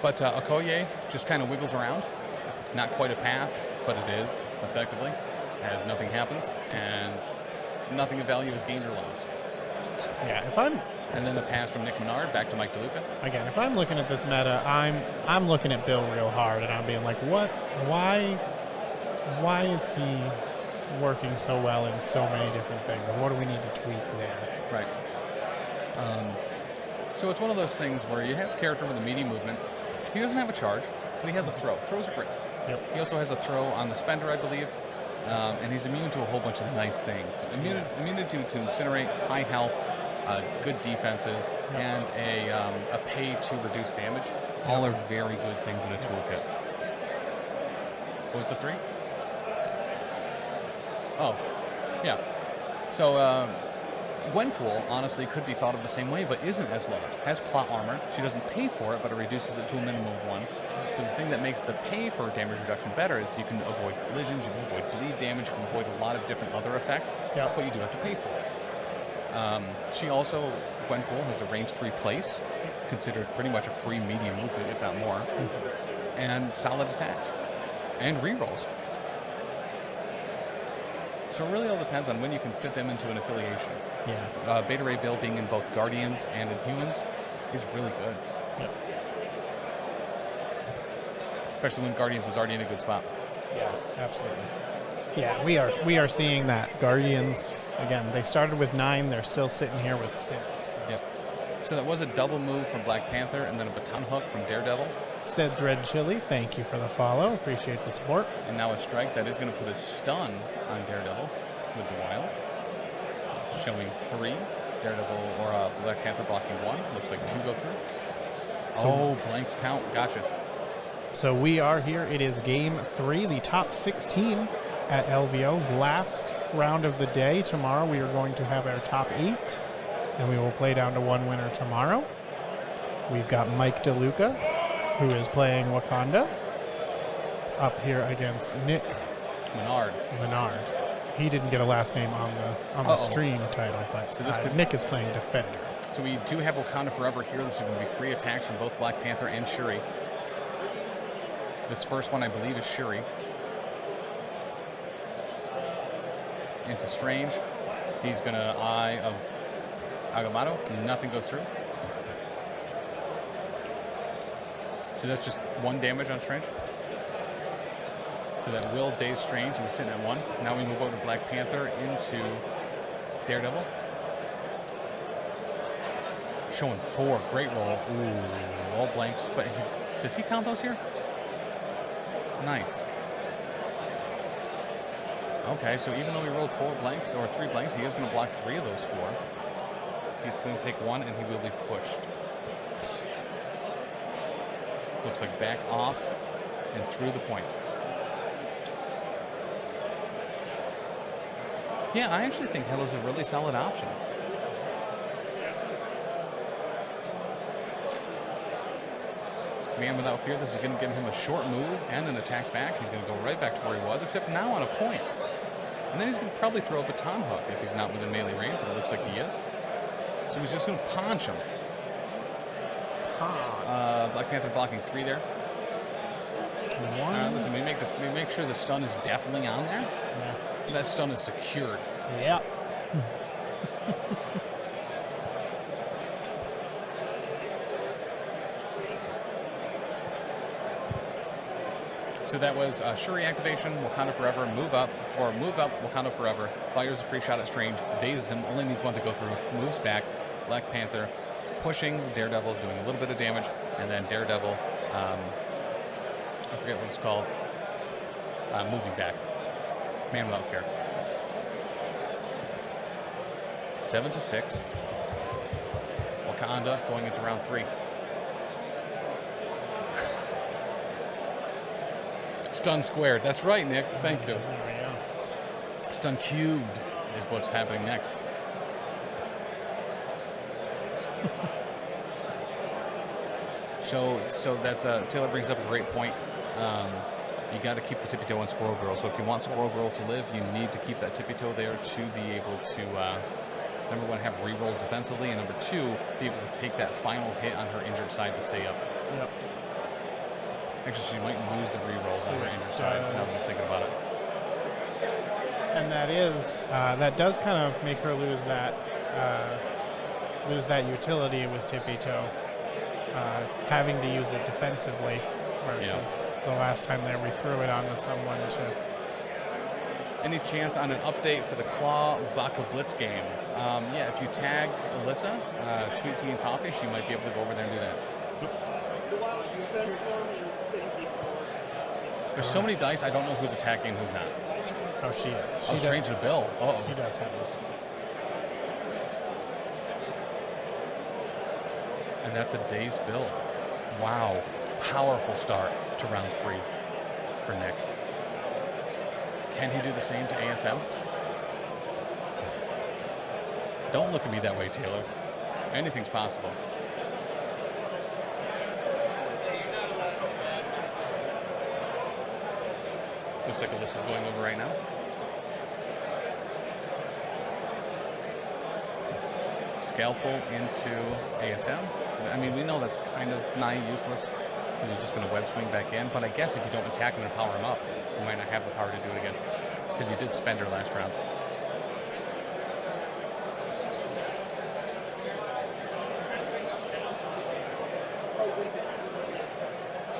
But Okoye just kind of wiggles around. Not quite a pass, but it is, effectively, as nothing happens, and nothing of value is gained or lost. Yeah, And then a pass from Nick Menard back to Mike Deluca. Again, if I'm looking at this meta, I'm looking at Bill real hard, and I'm being like, what? Why is he working so well in so many different things? What do we need to tweak there? Right. So it's one of those things where you have a character with a meaty movement. He doesn't have a charge, but he has a throw. Throws are great. Yep. He also has a throw on the spender, I believe, and he's immune to a whole bunch of nice things. Immunity to incinerate, high health, good defenses, and a pay to reduce damage. All are very good things in a toolkit. What was the 3? Oh, yeah. So Gwenpool, honestly, could be thought of the same way, but isn't as large. Has plot armor. She doesn't pay for it, but it reduces it to a minimum of 1. So the thing that makes the pay for damage reduction better is you can avoid collisions, you can avoid bleed damage, you can avoid a lot of different other effects, but you do have to pay for it. She also, Gwenpool, has a range 3 place, considered pretty much a free medium movement, if not more, and solid attacks, and rerolls. So it really all depends on when you can fit them into an affiliation. Yeah. Beta Ray Bill being in both Guardians and in Humans is really good. Yep. Especially when Guardians was already in a good spot. Yeah, absolutely. Yeah, we are seeing that. Guardians, again, they started with 9. They're still sitting here with 6. Yep. So that was a double move from Black Panther and then a baton hook from Daredevil. Sid's Red Chili, thank you for the follow. Appreciate the support. And now a strike that is going to put a stun on Daredevil with the Wild. Showing 3. Daredevil or Black Panther blocking 1. Looks like 2 go through. Blanks count. Gotcha. So we are here. It is game 3, the top 16 at LVO. Last round of the day. Tomorrow we are going to have our top 8, and we will play down to 1 winner tomorrow. We've got Mike Deluca, who is playing Wakanda, up here against Nick Menard. He didn't get a last name on the stream title, but so this Nick is playing Defender. So we do have Wakanda Forever here. This is going to be 3 attacks from both Black Panther and Shuri. This first one, I believe, is Shuri. Into Strange. He's going to Eye of Agamotto. Nothing goes through. So that's just 1 damage on Strange. So that will daze Strange. He was sitting at 1. Now we move over to Black Panther into Daredevil. Showing 4. Great roll. Ooh, all blanks. But does he count those here? Nice. Okay, so even though he rolled 4 blanks, or 3 blanks, he is going to block 3 of those 4. He's going to take 1, and he will be pushed. Looks like back off and through the point. Yeah, I actually think Hello's a really solid option. Man Without Fear, this is going to give him a short move and an attack back. He's going to go right back to where he was, except now on a point. And then he's going to probably throw a baton hook if he's not within melee range, but it looks like he is. So he's just going to punch him. Black Panther blocking 3 there. Listen, we make sure the stun is definitely on there. Yeah. That stun is secured. Yep. So that was Shuri activation, Wakanda Forever, move up, Wakanda Forever, fires a free shot at Strange, dazes him, only needs 1 to go through, moves back, Black Panther, pushing Daredevil, doing a little bit of damage, and then Daredevil, I forget what it's called, moving back. Man Without Fear. 7-6. Wakanda going into round 3. Stun squared. That's right, Nick. Thank you. Stun cubed. is what's happening next. So that's Taylor brings up a great point. You got to keep the tippy toe on Squirrel Girl. So if you want Squirrel Girl to live, you need to keep that tippy toe there to be able to, number one, have rerolls defensively, and number two, be able to take that final hit on her injured side to stay up. Yep. Actually, she might lose the rerolls on her injured side, now that I'm thinking about it. And that does kind of make her lose that utility with tippy toe, having to use it defensively versus the last time there we threw it onto someone to. Any chance on an update for the Claw Vodka Blitz game? Yeah, if you tag Alyssa, Sweet Tea and Coffee, she might be able to go over there and do that. There's so many dice, I don't know who's attacking and who's not. Oh, she is. Oh, strange to Bill. Uh-oh. She does have it. And that's a dazed Bill. Wow. Powerful start to round 3 for Nick. Can he do the same to ASM? Don't look at me that way, Taylor. Anything's possible. Looks like Alyssa's going over right now. Scalpel into ASM. I mean, we know that's kind of nigh useless because he's just going to web swing back in. But I guess if you don't attack him and power him up, you might not have the power to do it again because you did spend her last round.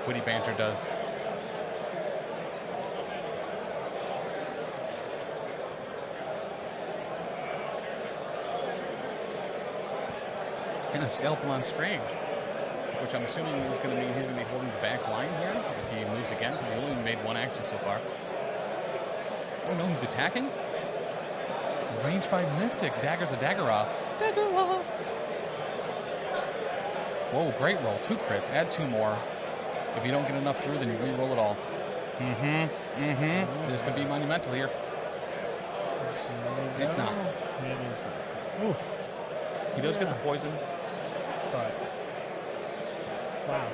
Witty banter does. And a scalpel on Strange, which I'm assuming is going to mean he's going to be holding the back line here if he moves again, because he only made one action so far. Oh no, he's attacking? Range 5 Mystic. Dagger's a dagger off. Dagger off! Whoa, great roll. 2 crits. Add 2 more. If you don't get enough through, then you re-roll it all. This could be monumental here. It's not. Oof. He does get the poison. But wow.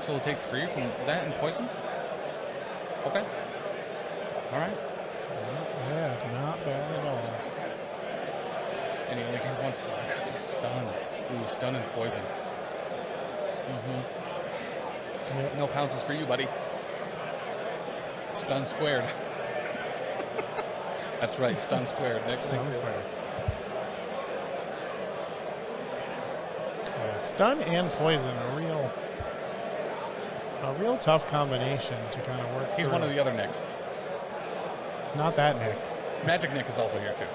So we'll take 3 from that and poison? Okay. All right. Not bad at all. And he only gets 1 because he's stunned. Ooh, stun and poison. Yep. No pounces for you, buddy. Stun squared. That's right, stun squared. Next thing. Stun squared. Stun and poison, a real tough combination to kind of work. He's through. one of the other Nicks. Not that Nick. Magic Nick is also here too.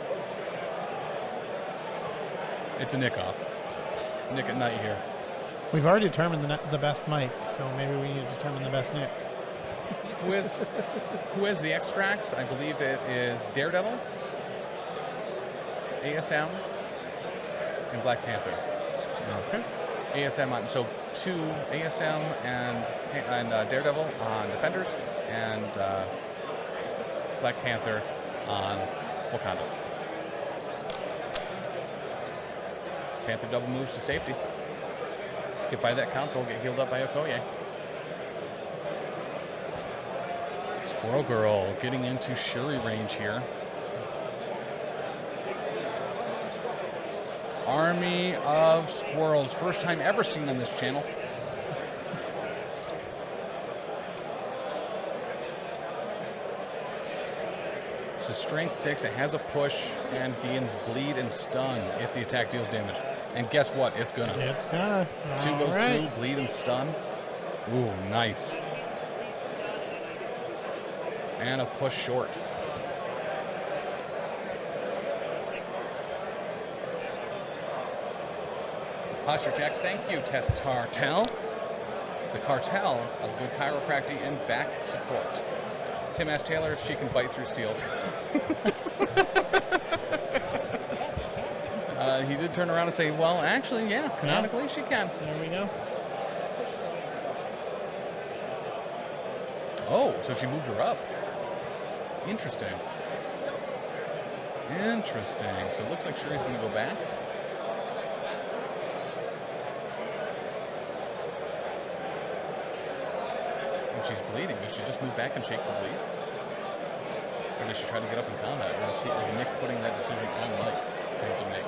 It's a Nick off. Nick at night here. We've already determined the best Mike, so maybe we need to determine the best Nick. Who is the extracts? I believe it is Daredevil, ASM, and Black Panther. Okay. ASM on, so 2 ASM and Daredevil on Defenders, and Black Panther on Wakanda. Panther double moves to safety. Get by that console, get healed up by Okoye. Squirrel Girl getting into Shuri range here. Army of squirrels. First time ever seen on this channel. This is strength 6. It has a push and gains bleed and stun if the attack deals damage. And guess what? It's gonna. It's gonna. 2 goes through, bleed and stun. Ooh, nice. And a push short. Posture check. Thank you, Test Tartel. The cartel of good chiropractic and back support. Tim asked Taylor if she can bite through steel. He did turn around and say, well, actually, yeah, canonically she can. There we go. Oh, so she moved her up. Interesting. Interesting. So it looks like Shuri's going to go back. And she's bleeding. Does she just move back and shake the bleed? Or does she try to get up in combat? Or is Nick putting that decision on Mike to make?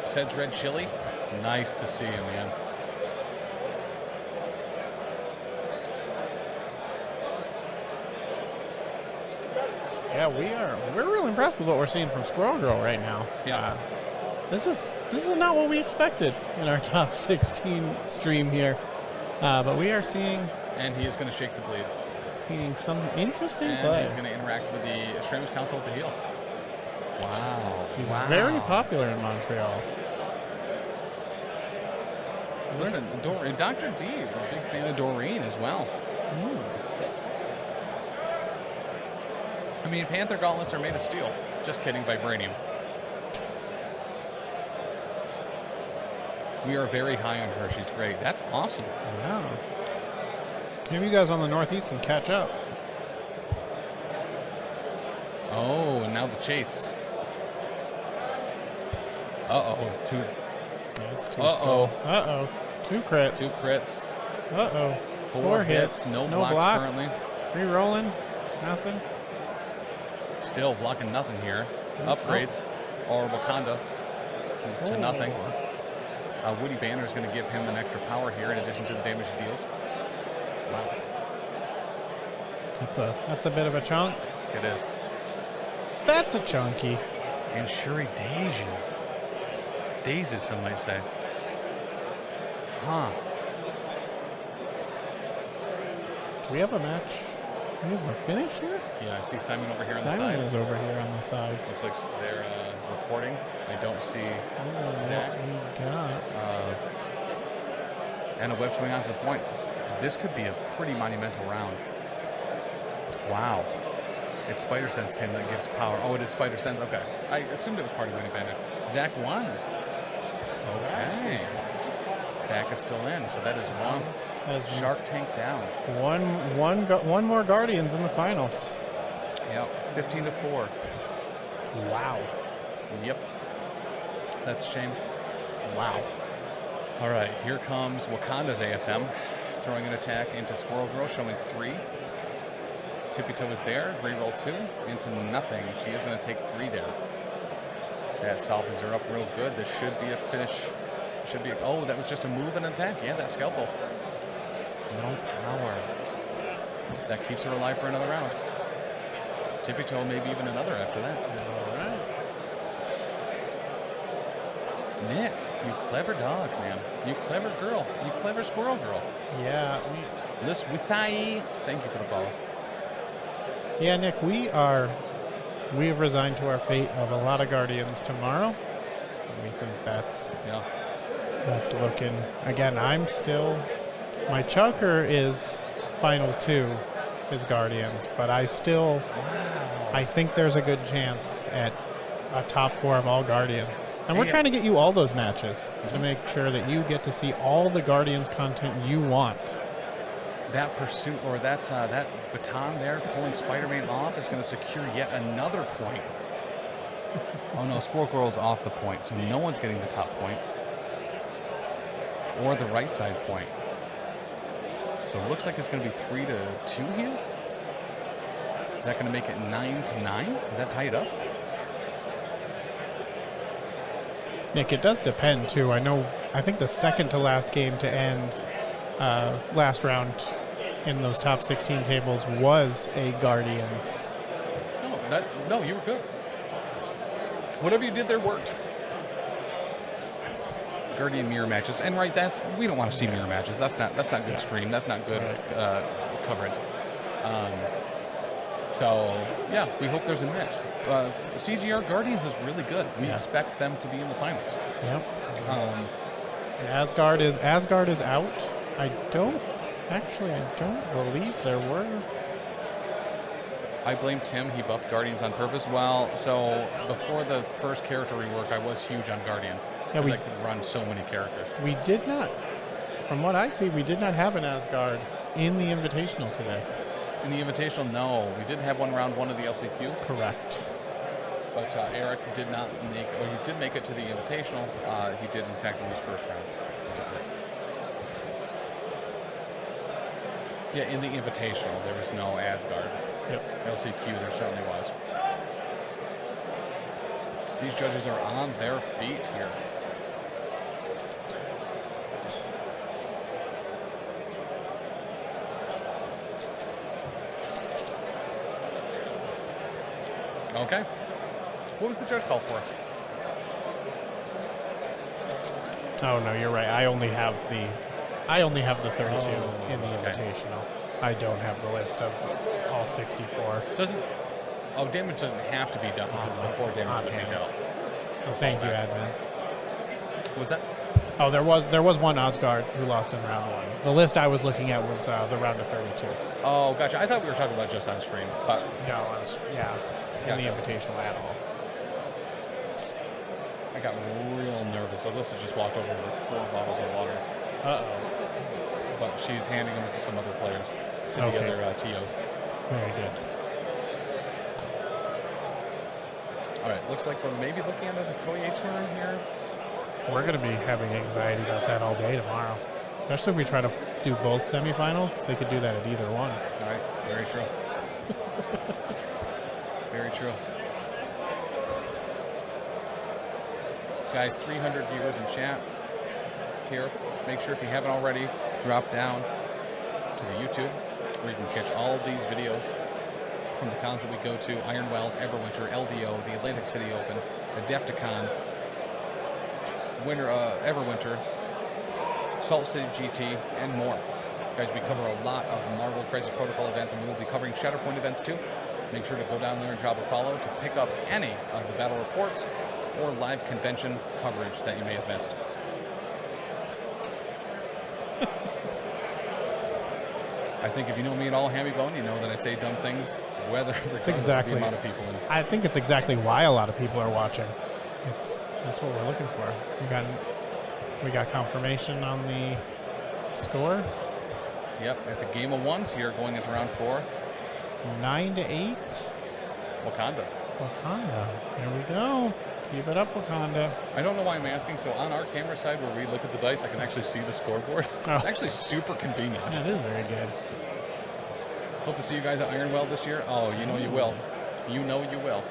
Sedge Red Chili. Nice to see him, man. Yeah, we're really impressed with what we're seeing from Squirrel Girl right now. Yeah. This is not what we expected in our top 16 stream here. But we are seeing... And he is going to shake the bleed. Seeing some interesting and play. He's going to interact with the Extremis Council to heal. Wow. She's very popular in Montreal. Listen, Dr. D, we're a big fan of Doreen as well. I mean, Panther gauntlets are made of steel. Just kidding, vibranium. We are very high on her. She's great. That's awesome. Yeah. Maybe you guys on the Northeast can catch up. Oh, and now the chase. Uh-oh. Two. Yeah, it's two skulls. Uh-oh. 2 crits. 2 crits. Uh-oh. 4 hits. No blocks currently. Re-rolling. Nothing. Still blocking nothing here. Upgrades. Or Wakanda to nothing. Woody Banner is going to give him an extra power here in addition to the damage he deals. Wow. That's a bit of a chunk. It is. That's a chunky. And Shuri dazes, some might say. Huh. Do we have a match? Do we have a finish here? Yeah, I see Simon over here on the side. Simon is over here on the side. Looks like they're reporting. I don't see Zach. What we got. And a web swing onto the point. This could be a pretty monumental round. Wow. It's Spider Sense Tim that gives power. Oh, it is Spider Sense. Okay. I assumed it was part of Winning Bandit. Zach won. Okay. Zach is still in, so that is one. Shark Tank down. One more Guardians in the finals. Yep. 15-4. Wow. Yep. That's a shame. Wow. All right, here comes Wakanda's ASM. Throwing an attack into Squirrel Girl, showing 3. Tippy Toe is there. Reroll 2 into nothing. She is going to take 3 down. That softens her up real good. This should be a finish. Should be. Oh, that was just a move and attack. Yeah, that scalpel. No power. That keeps her alive for another round. Tippy Toe, maybe even another after that. All right. Nick, you clever dog, man. You clever girl. You clever Squirrel Girl. Yeah. Liz Wisai. Thank you for the follow. Yeah, Nick, we have resigned to our fate of a lot of Guardians tomorrow. And we think that's looking. Again, I'm still. My chunker is final 2 is Guardians, but I still. Wow. I think there's a good chance at a top 4 of all Guardians. And we're trying to get you all those matches to make sure that you get to see all the Guardians content you want. That pursuit or that baton there pulling Spider-Man off is going to secure yet another point. Oh no, Squirrel Girl's off the point, so no one's getting the top point. Or the right side point. So it looks like it's going to be 3-2 here. Is that going to make it 9-9? Does that tie it up? Nick, it does depend too. I think the second to last game to end last round in those top 16 tables was a Guardians. No, you were good. Whatever you did there worked. Guardian mirror matches, and we don't want to see mirror matches. That's not good stream. That's not good coverage. So yeah, we hope there's a mix. CGR Guardians is really good. We expect them to be in the finals. Yep. Asgard is out. I don't believe there were. I blame Tim. He buffed Guardians on purpose. Well, so before the first character rework, I was huge on Guardians. Yeah, I could run so many characters. We did not, from what I see, we did not have an Asgard in the Invitational today. In the Invitational, no. We did have one round one of the LCQ. Correct. But Eric did not make, or he did make it to the Invitational. He did, in fact, in his first round. Yeah, in the Invitational, there was no Asgard. Yep. LCQ, there certainly was. These judges are on their feet here. Okay. What was the judge call for? Oh no, you're right. I only have the 32 in the Invitational. I don't have the list of all 64. Damage doesn't have to be done because before damage would be dealt. So thank you, admin. What was that? Oh, there was one Asgard who lost in round one. The list I was looking at was the round of 32. Oh, gotcha. I thought we were talking about just on stream, but No, in the Invitational at all. I got real nervous. Alyssa just walked over with 4 bottles of water. But she's handing them to some other players, to the other TOs. Very good. All right, looks like we're maybe looking at an Okoye turn here. We're going to be having anxiety about that all day tomorrow. Especially if we try to do both semifinals. They could do that at either one. All right, very true. Very true. Guys, 300 viewers in chat here. Make sure if you haven't already, drop down to the YouTube where you can catch all of these videos from the cons that we go to: Ironweld, Everwinter, LDO, the Atlantic City Open, Adepticon, Everwinter, Salt City GT, and more. Guys, we cover a lot of Marvel Crisis Protocol events, and we will be covering Shatterpoint events too. Make sure to go down there and drop a follow to pick up any of the battle reports or live convention coverage that you may have missed. I think if you know me at all, Hammy Bone, you know that I say dumb things, regardless of the amount of people. I think it's exactly why a lot of people are watching. That's what we're looking for. We got confirmation on the score. Yep, it's a game of ones here going into round 4. 9-8. Wakanda. There we go. Keep it up, Wakanda. I don't know why I'm asking. So on our camera side where we look at the dice, I can actually see the scoreboard. Oh. It's actually super convenient. Yeah, it is very good. Hope to see you guys at Ironweld this year. Oh, you know you will. You know you will.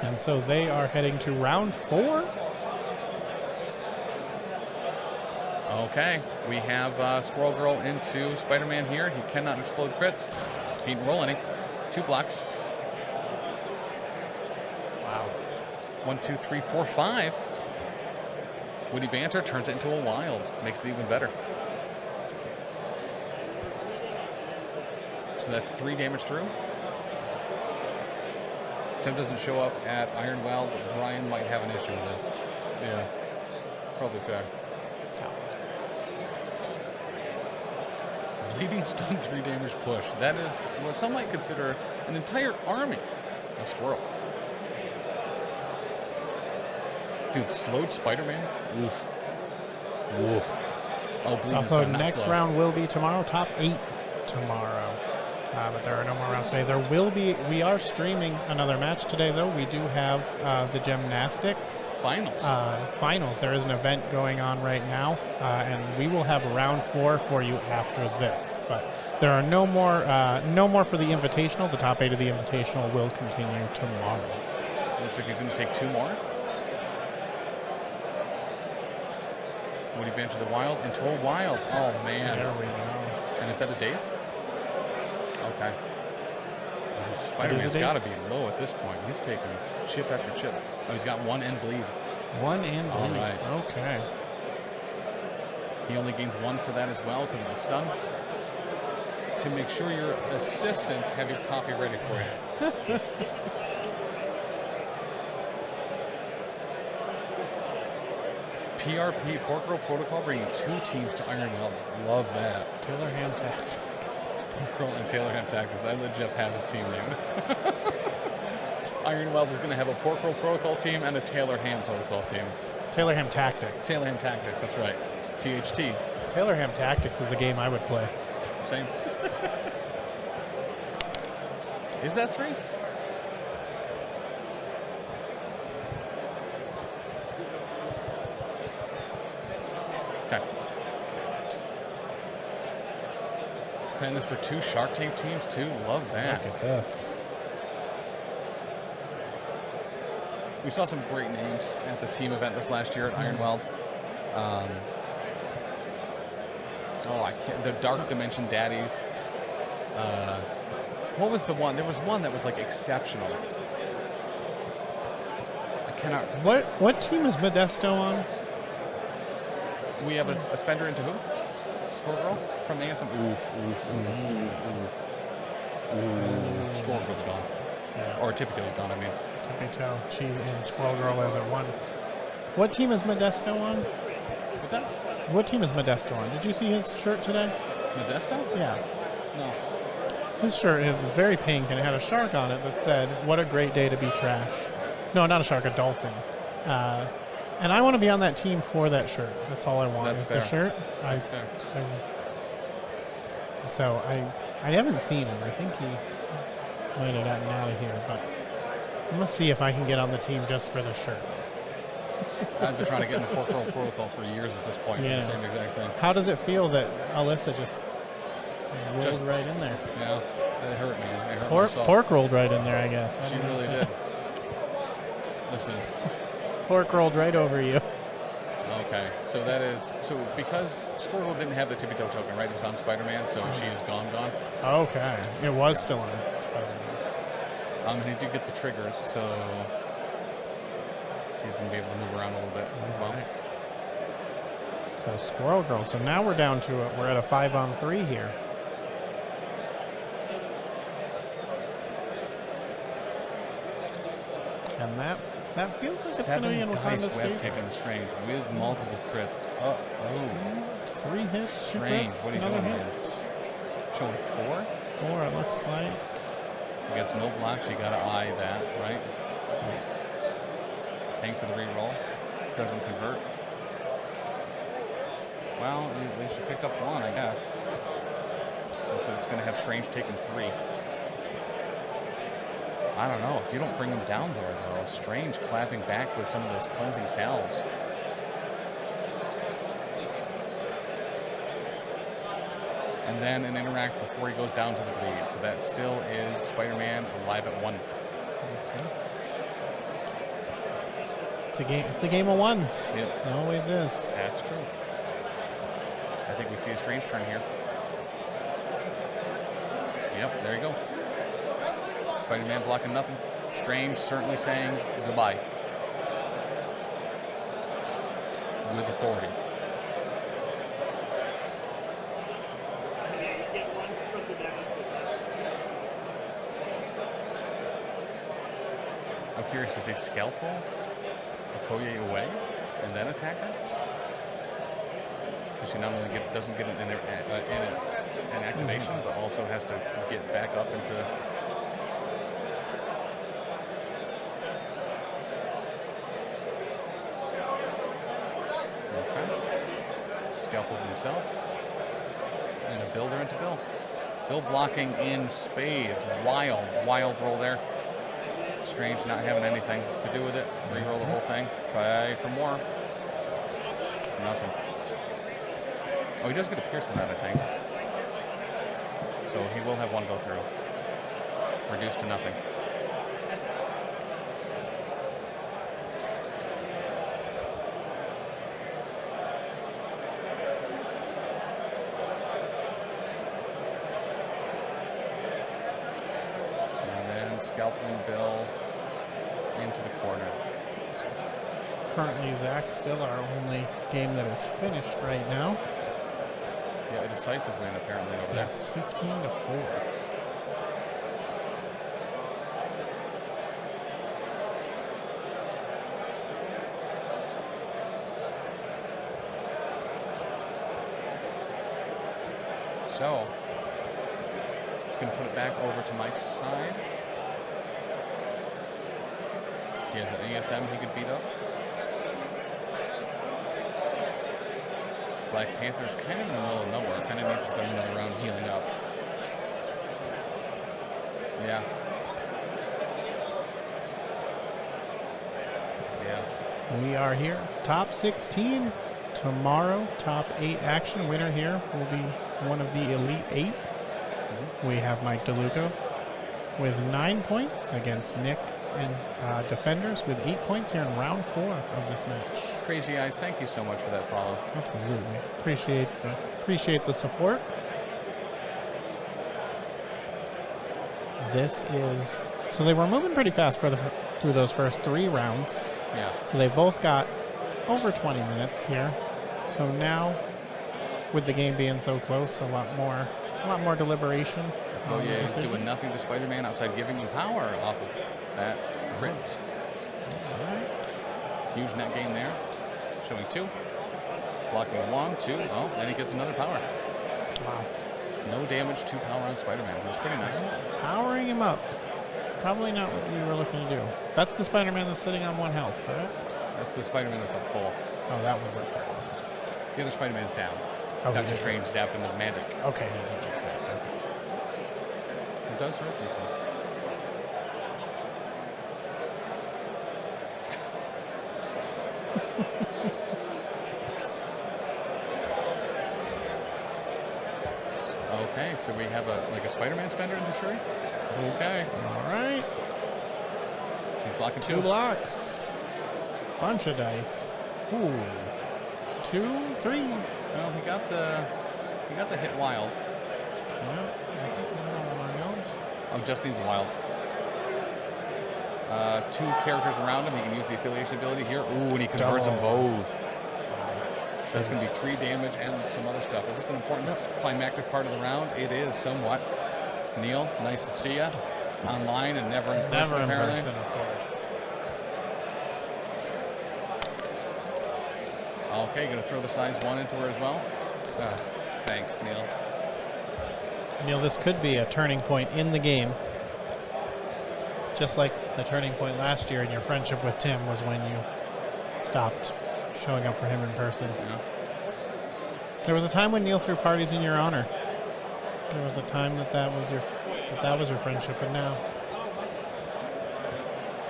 And so they are heading to round 4. Okay, we have Squirrel Girl into Spider-Man here. He cannot explode crits. He didn't roll any. 2 blocks. Wow. 1, 2, 3, 4, 5. Witty Banter turns it into a wild. Makes it even better. So that's 3 damage through. Tim doesn't show up at Ironweld. Brian might have an issue with this. Yeah, probably fair. Bleeding stun, 3 damage push. That is what some might consider an entire army of squirrels. Dude, slowed Spider-Man? Oof. Oof. Oh, So next round will be tomorrow. Top 8 tomorrow. But there are no more rounds today. We are streaming another match today, though. We do have the gymnastics finals. There is an event going on right now, and we will have round 4 for you after this. But there are no more for the Invitational. The top 8 of the Invitational will continue tomorrow. So it looks like he's going to take 2 more. Would he be into the wild? Into a wild. Oh, man. There we go. And is that a daze? Okay. Spider-Man's got to be low at this point. He's taking chip after chip. Oh, he's got 1 and bleed. 1 and bleed. All right. Okay. He only gains 1 for that as well because of the stun. To make sure your assistants have your coffee ready for you. PRP, Pork Roll Protocol, bringing 2 teams to Ironweld. Love that. Taylor Ham Tactics. Pork Roll and Taylor Ham Tactics. I legit have his team named. Ironweld is going to have a Pork Roll Protocol team and a Taylor Ham Protocol team. Taylor Ham Tactics. Taylor Ham Tactics, that's right. THT. Taylor Ham Tactics is a game I would play. Same. Is that 3? Okay. Playing this for 2 Shark Tank teams, too. Love that. Look at this. We saw some great names at the team event this last year at Ironweld. I can't. The Dark Dimension Daddies. What was the one? There was one that was like exceptional. I cannot. What team is Modesto on? We have a spender into who? Squirrel Girl from ASM. Oof. Squirrel Girl's gone. Yeah. Or Tippy Toe's gone, I mean. Tippy Toe. She and Squirrel Girl as at 1. What team is Modesto on? What's that? What team is Modesto on? Did you see his shirt today? Modesto? Yeah. No. His shirt, it was very pink and it had a shark on it that said, "What a great day to be trash." No, not a shark, a dolphin. And I want to be on that team for that shirt. That's all I want. That's is fair. the shirt. That's fair. So I haven't seen him. I think he might have gotten out of here, but I'm going to see if I can get on the team just for the shirt. I've been trying to get in the Pork Roll protocol for years at this point. Yeah. The same exact thing. How does it feel that Alyssa just rolled right in there? Yeah, it hurt me. It hurt myself. Pork rolled right in there, I guess. She really did. Listen. Pork rolled right over you. Okay, so that is because Squirrel didn't have the Tippy Toe token, right? It was on Spider-Man, so she is gone. Okay, it was still on Spider-Man. And he did get the triggers, so he's going to be able to move around a little bit as well. Right. So Squirrel Girl. So now we're down to it. We're at a 5-on-3 here. And that feels like it's going to be in Wakanda's web favor. kick and Strange with multiple crits. Oh. 3 hits, 2 Strange. crits, What are you another doing hit. here? Showing 4? 4, it looks like. Against no blocks, you got to eye that, right? Paying for the reroll. Doesn't convert. Well, at least you picked up 1, I guess. So it's going to have Strange taking 3. I don't know. If you don't bring him down there, though, Strange clapping back with some of those cleansing salves. And then an interact before he goes down to the bleed. So that still is Spider-Man alive at 1. Okay. It's a game of ones. Yep. It always is. That's true. I think we see a Strange turn here. Yep, there you go. Spider-Man blocking nothing. Strange certainly saying goodbye. With authority. I'm curious, is he scalpel Okoye away and then attack her? Because she not only doesn't get an activation, but also has to get back up into. Okay. Scalpel himself. And a builder into Bill. Bill blocking in spades. Wild roll there. Strange not having anything to do with it. Reroll the whole thing. Try for more. Nothing. Oh, he does get a pierce from that, I think. So he will have 1 go through. Reduced to nothing. Scalping Bill into the corner. Currently, Zach, still our only game that is finished right now. Yeah, a decisive win apparently over yes, 15-4. So, he's going to put it back over to Mike's side. He has an ASM he could beat up. Black Panther's kind of in the middle of nowhere. Kind of needs to spend another round healing up. Yeah. Yeah. We are here. Top 16 tomorrow. Top 8 action. Winner here will be one of the Elite 8. We have Mike Deluca with 9 points against Nick and Defenders with 8 points here in round 4 of this match. Crazy Eyes, thank you so much for that follow. Absolutely. Appreciate the support. This is... So they were moving pretty fast through those first 3 rounds. Yeah. So they've both got over 20 minutes here. So now, with the game being so close, a lot more deliberation. Oh yeah, he's doing nothing to Spider-Man outside giving him power off of that crit. All right. Huge net gain there. Showing 2. Blocking 1, 2. Oh, and he gets another power. Wow. No damage, 2 power on Spider-Man. It was pretty nice. Powering him up. Probably not what we were looking to do. That's the Spider-Man that's sitting on 1 health, correct? That's the Spider-Man that's at full. Oh, that one's at full. The other Spider-Man is down. Oh, Doctor Strange zapped him with magic. Okay, he did get that. Okay. It does hurt people. Okay, so we have a Spider-Man spender into Shuri. Okay. All right. She's blocking 2. 2 blocks. Bunch of dice. Ooh. 2, 3. Well, he got the hit wild. Oh, just needs wild. 2 characters around him. He can use the affiliation ability here. Ooh, and he converts them both. So that's going to be 3 damage and some other stuff. Is this an important climactic part of the round? It is somewhat. Neil, nice to see you. Online and never in person, Never in apparently. person, of course. Okay, going to throw the size 1 into her as well. Thanks, Neil. Neil, this could be a turning point in the game. Just like the turning point last year in your friendship with Tim was when you stopped showing up for him in person. Yeah. There was a time when Neil threw parties in your honor. There was a time that was your friendship, but now.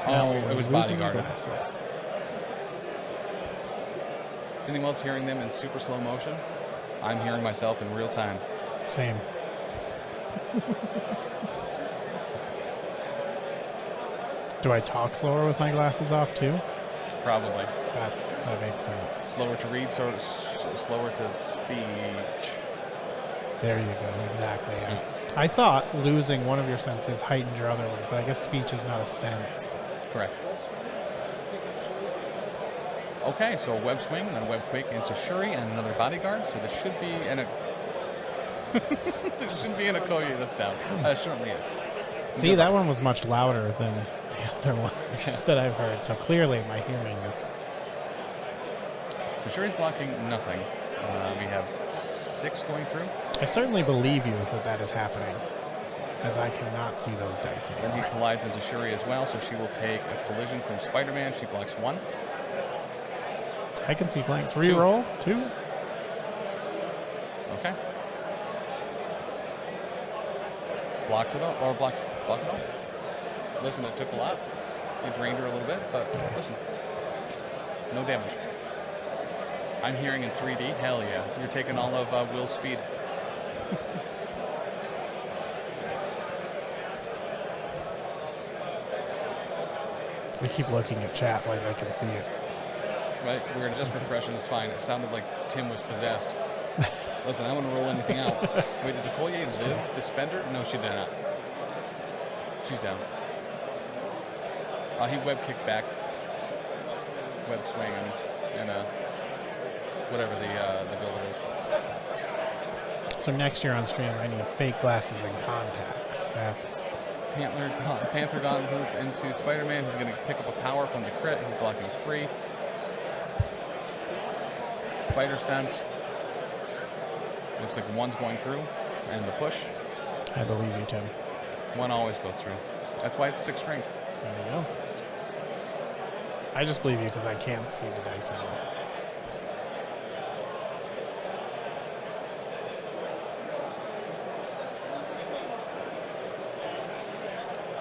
Oh, we're it was losing bodyguard. glasses. Is anyone else hearing them in super slow motion? I'm hearing myself in real time. Same. Do I talk slower with my glasses off too? Probably. That makes sense. Slower to read, sort of slower to speech. There you go. Exactly. Yeah. I thought losing one of your senses heightened your other one, but I guess speech is not a sense. Correct. Okay, so a web swing, then a web quake into Shuri and another bodyguard. So this should be an there shouldn't be an Okoye that's down. It certainly is. See, that one was much louder than the other ones that I've heard. So clearly my hearing is... So Shuri's blocking nothing. We have 6 going through. I certainly believe you that is happening, because I cannot see those dice Then he anymore. collides into Shuri as well, so she will take a collision from Spider-Man. She blocks 1. I can see blanks. Reroll, 2. Okay. Blocks it all, or blocks it all. Listen, it took a lot. It drained her a little bit, but listen. No damage. I'm hearing in 3D. Hell yeah. You're taking all of Will's speed. I keep looking at chat like I can see it. Right? We were just refreshing. It's fine. It sounded like Tim was possessed. Listen, I don't want to roll anything out. Wait, did Okoye live the spender? No, she did not. She's down. He web kicked back. Web swing and whatever the build is. So next year on stream, I need fake glasses and contacts. That's... Panther gauntlets into Spider-Man. He's going to pick up a power from the crit. He's blocking 3. Spider sense. Looks like 1's going through. And the push. I believe you, Tim. 1 always goes through. That's why it's 6 strength. There you go. I just believe you because I can't see the dice at all.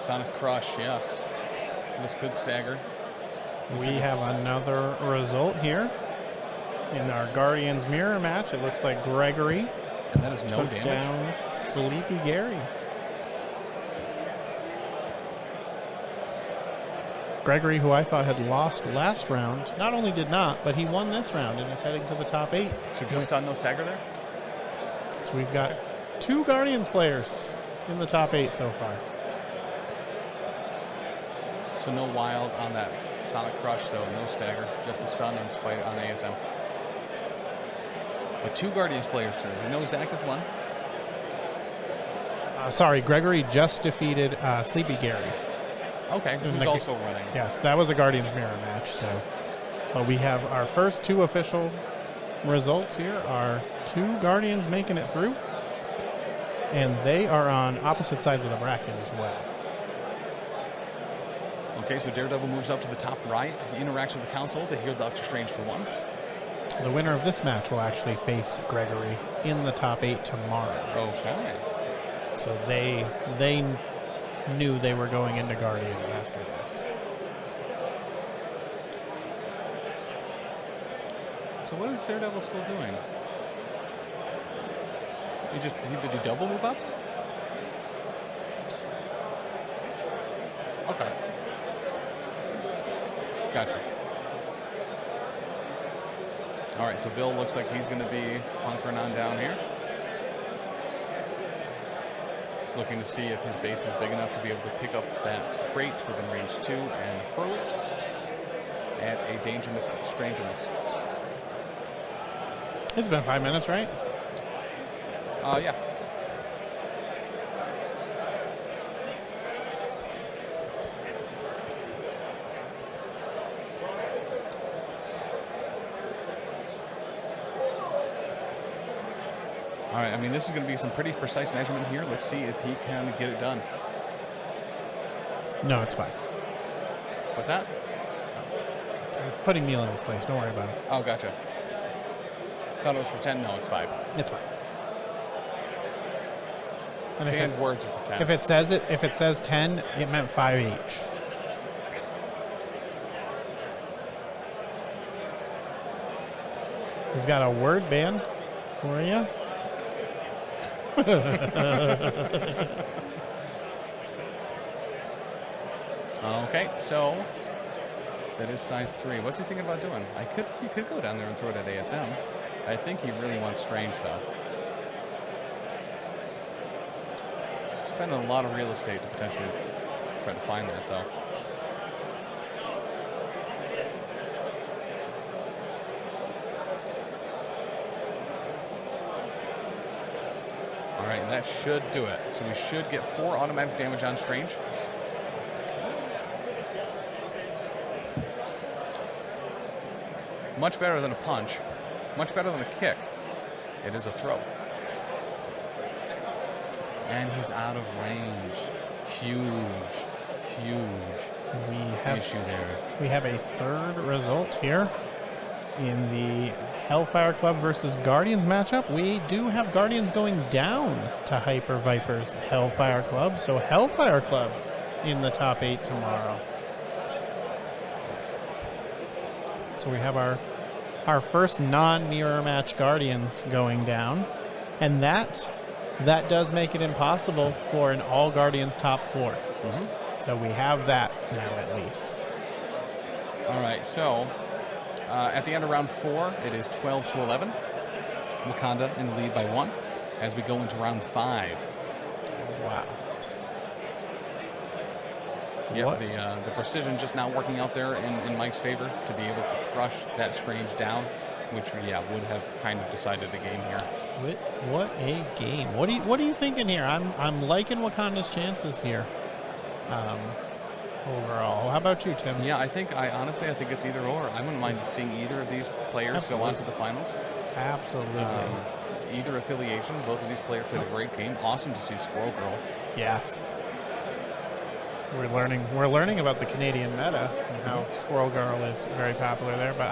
Sonic Crush, yes. So this could stagger. We have another result here in our Guardians mirror match. It looks like Gregory And that is no took damage. down Sleepy Gary. Gregory, who I thought had lost last round, not only did not, but he won this round and is heading to the top 8. So just on no stagger there? So we've got 2 Guardians players in the top 8 so far. So no wild on that Sonic Crush, so no stagger, just a stun on ASM. But 2 Guardians players, sir. We know Zach is one. Sorry, Gregory just defeated Sleepy Gary. Okay, who's also running. Yes, that was a Guardians mirror match. So, but we have our first 2 official results here are 2 Guardians making it through, and they are on opposite sides of the bracket as well. Okay, so Daredevil moves up to the top right. He interacts with the console to hear Doctor Strange for 1. The winner of this match will actually face Gregory in the top 8 tomorrow. Okay. So they knew they were going into Guardians after this. So what is Daredevil still doing? Did he double move up? Okay. Gotcha. All right, so Bill looks like he's going to be hunkering on down here. He's looking to see if his base is big enough to be able to pick up that crate within range 2 and hurl it at a dangerous strangeness. It's been 5 minutes, right? Yeah. All right, I mean, this is going to be some pretty precise measurement here. Let's see if he can get it done. No, it's 5. What's that? I'm putting Neil in his place. Don't worry about it. Oh, gotcha. Thought it was for 10. No, it's 5. It's 5. And Banned words are for 10. if it says 10, it meant 5 each. We've got a word ban for you. Okay, so that is size 3. What's he thinking about doing? He could go down there and throw it at ASM. I think he really wants Strange, though. Spending a lot of real estate to potentially try to find that, though. All right, that should do it. So we should get 4 automatic damage on Strange. Much better than a punch. Much better than a kick. It is a throw. And he's out of range. Huge issue there. We have a third result here in the Hellfire Club versus Guardians matchup. We do have Guardians going down to Hyper Vipers Hellfire Club. So Hellfire Club in the top 8 tomorrow. So we have our first non-mirror match Guardians going down. And that does make it impossible for an all Guardians top 4. Mm-hmm. So we have that now at least. All right, so at the end of round 4, it is 12-11. Wakanda in the lead by 1 as we go into round 5. Wow. Yep, the precision just not working out there in Mike's favor to be able to crush that Strange down, which would have kind of decided the game here. What a game! What are you thinking here? I'm liking Wakanda's chances here. Overall, how about you, Tim? Yeah, I honestly think it's either or. I wouldn't mind seeing either of these players go on to the finals. Absolutely. Either affiliation. Both of these players played a great game. Awesome to see Squirrel Girl. Yes. We're learning about the Canadian meta and how Squirrel Girl is very popular there. But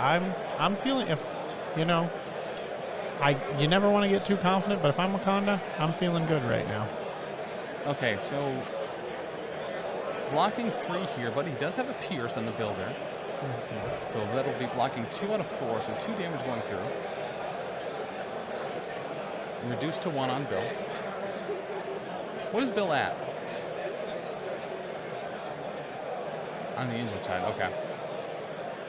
I'm feeling, if you never want to get too confident, but if I'm Wakanda, I'm feeling good right now. Okay, so blocking 3 here, but he does have a pierce on the builder. So that'll be blocking 2 out of 4, so 2 damage going through. Reduced to 1 on Bill. What is Bill at? On the injured side, okay.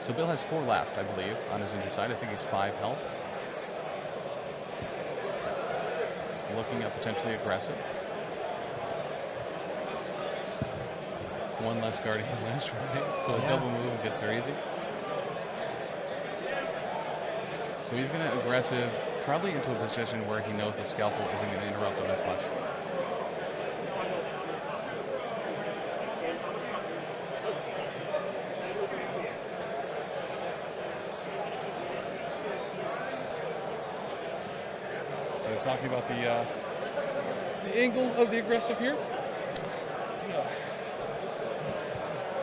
So Bill has 4 left, I believe, on his injured side. I think he's 5 health. Looking at potentially aggressive. 1 less Guardian List, right? So a double move gets there easy. So he's going to aggressive, probably into a position where he knows the Scalpel isn't going to interrupt him as much. So we're talking about the angle of the aggressive here.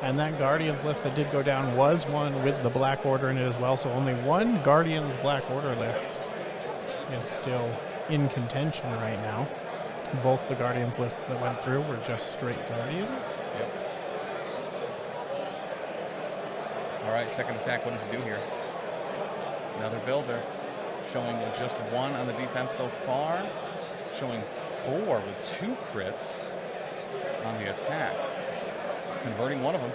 And that Guardians list that did go down was one with the Black Order in it as well. So only 1 Guardians Black Order list is still in contention right now. Both the Guardians lists that went through were just straight Guardians. Yep. All right, second attack. What does he do here? Another builder. Showing just 1 on the defense so far. Showing 4 with 2 crits on the attack. Converting 1 of them.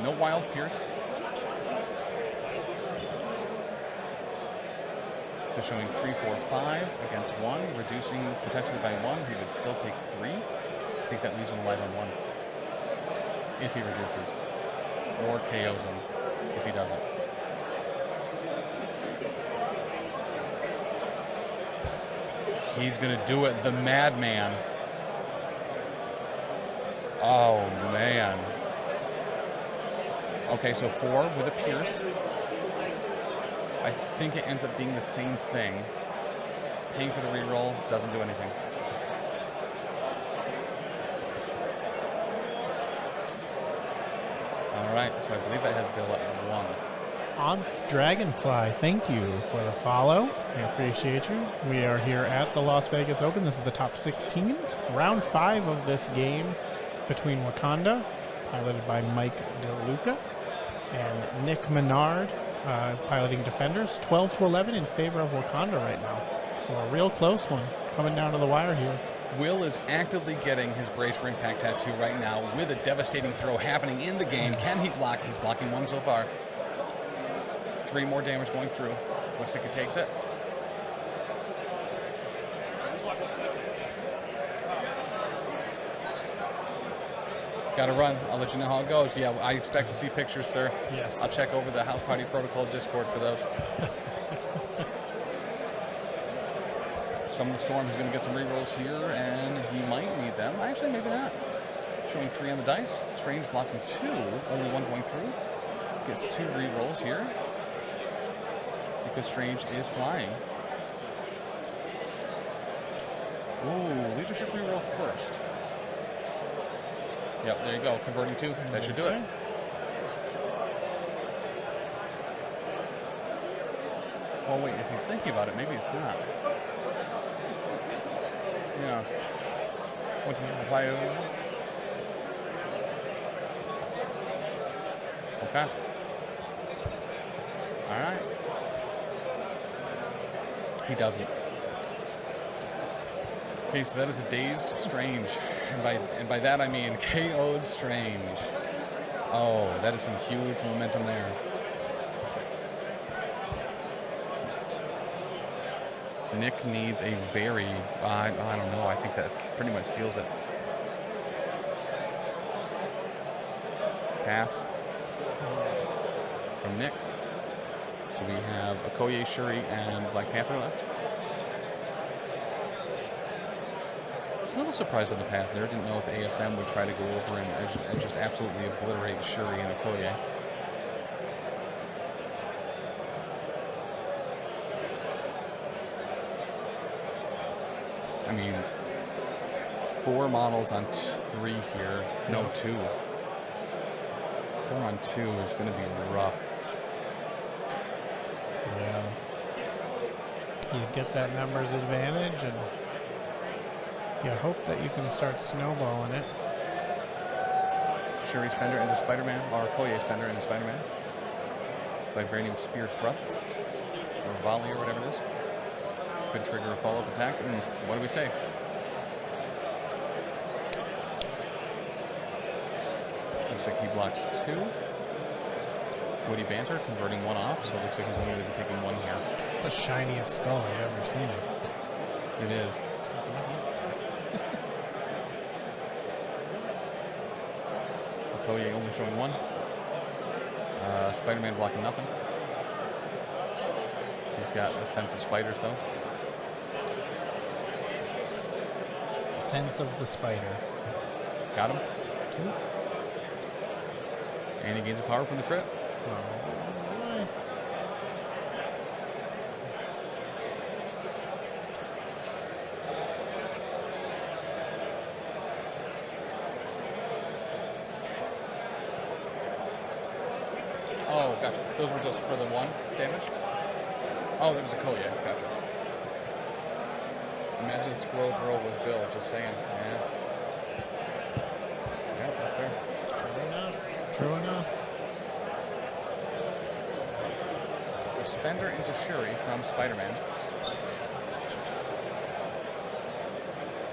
No wild pierce. So showing 3, 4, 5 against 1, reducing potentially by 1. He would still take 3. I think that leaves him alive on 1. If he reduces. Or KOs him if he doesn't. He's going to do it. The Madman. Oh, man. Okay, so 4 with a pierce. I think it ends up being the same thing. Paying for the reroll doesn't do anything. All right, so I believe that has Bill at 1. On Dragonfly, thank you for the follow. I appreciate you. We are here at the Las Vegas Open. This is the top 16. Round 5 of this game between Wakanda, piloted by Mike Deluca, and Nick Menard, piloting Defenders. 12-11 in favor of Wakanda right now. So a real close one coming down to the wire here. Will is actively getting his Brace for Impact tattoo right now with a devastating throw happening in the game. Can he block? He's blocking 1 so far. 3 more damage going through. Looks like he takes it. Got to run. I'll let you know how it goes. Yeah, I expect to see pictures, sir. Yes. I'll check over the House Party Protocol Discord for those. Some of the Storm is going to get some rerolls here, and he might need them. Actually, maybe not. Showing 3 on the dice. Strange blocking 2. Only 1 going through. Gets 2 rerolls here. Because Strange is flying. Ooh, leadership reroll first. Yep, there you go. Converting 2. That should do it. Well, wait, if he's thinking about it, maybe it's not. Yeah. What's his reply? Okay. All right. He doesn't. Okay, so that is a dazed Strange. And by that I mean KO'd Strange. Oh, that is some huge momentum there. Nick needs a very, I don't know, I think that pretty much seals it. Pass from Nick. So we have Okoye, Shuri, and Black Panther left. I was a little surprised on the pass there. Didn't know if ASM would try to go over and just absolutely obliterate Shuri and Okoye. I mean, 4 models on 3 here. No, 2. 4 on 2 is going to be rough. Yeah. You get that numbers advantage, and you hope that you can start snowballing it. Shuri Spender into Spider-Man, or Okoye Spender into Spider-Man. Vibranium Spear Thrust, or Volley, or whatever it is. Could trigger a follow-up attack. And what do we say? Looks like he blocks 2. Woody Panther converting 1 off, so it looks like he's only going to be taking 1 here. The shiniest skull I've ever seen. It is. Okoye only showing 1. Spider-Man blocking nothing. He's got a sense of spiders, though. Sense of the spider. Got him. 2. And he gains a power from the crit. Oh, gotcha. Those were just for the 1 damage? Oh, that was a Okoye. Gotcha. Imagine Squirrel Girl was Bill, just saying. Yeah. Yeah, that's fair. True enough. True enough. A Spender into Shuri from Spider-Man.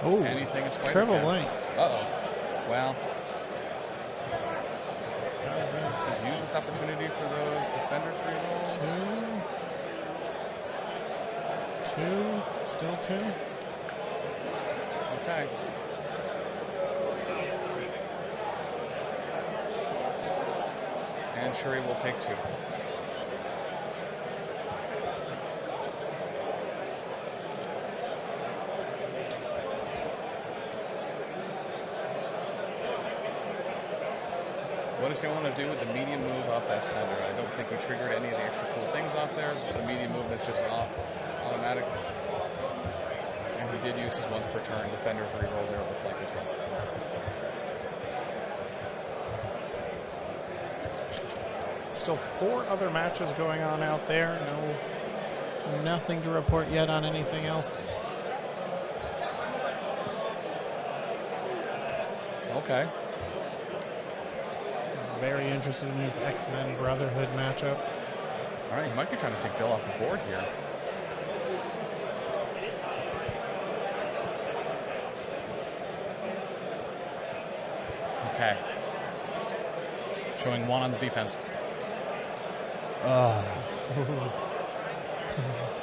Oh, anything a Spider-Man. triple link. Uh-oh. Well. Just use this opportunity for those defenders rerolls. 2. Still 2. Okay. And Shuri will take 2. What does he want to do with the medium move off that Spender? I don't think he triggered any of the extra cool things off there. The medium move is just automatic. And he did use his once per turn defenders reroll there, it looked like as well. Still 4 other matches going on out there. Nothing to report yet on anything else. Okay. Very interested in his X-Men Brotherhood matchup. All right, he might be trying to take Bill off the board here. Okay. Showing 1 on the defense.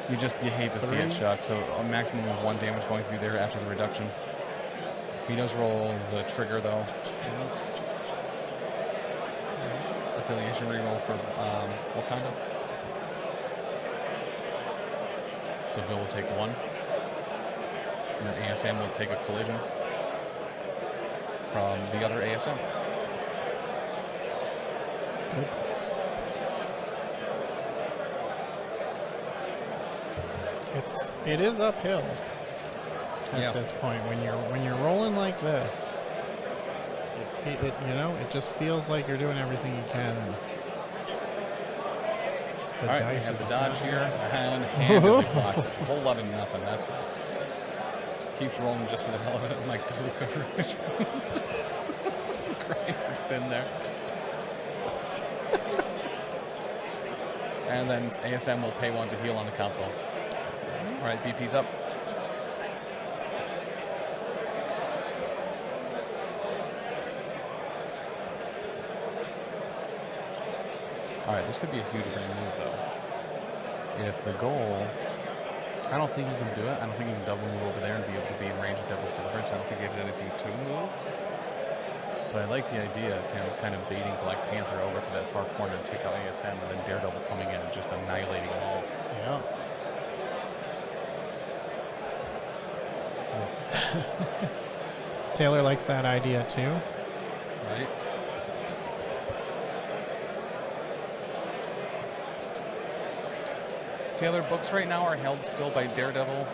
You hate to see it, Chuck. So a maximum of 1 damage going through there after the reduction. He does roll the trigger though. Affiliation reroll for Wakanda. So Bill will take 1. And then ASM will take a collision from the other ASM. It is uphill at this point when you're rolling like this. It just feels like you're doing everything you can. All right, we have the dodge here, and handedly blocks it. A whole lot of nothing. That's what keeps rolling just for the hell of it. Like Deluca crying for spin there. And then ASM will pay 1 to heal on the console. All right, BP's up. All right, this could be a huge ring move, though. If the goal... I don't think you can do it. I don't think you can double move over there and be able to be in range of Devil's Deliverance. I don't think you have anything to move. But I like the idea of him kind of baiting Black Panther over to that far corner and take out ASM, and then Daredevil coming in and just annihilating them all. Yeah. Taylor likes that idea, too. Right. Taylor, books right now are held still by Daredevil,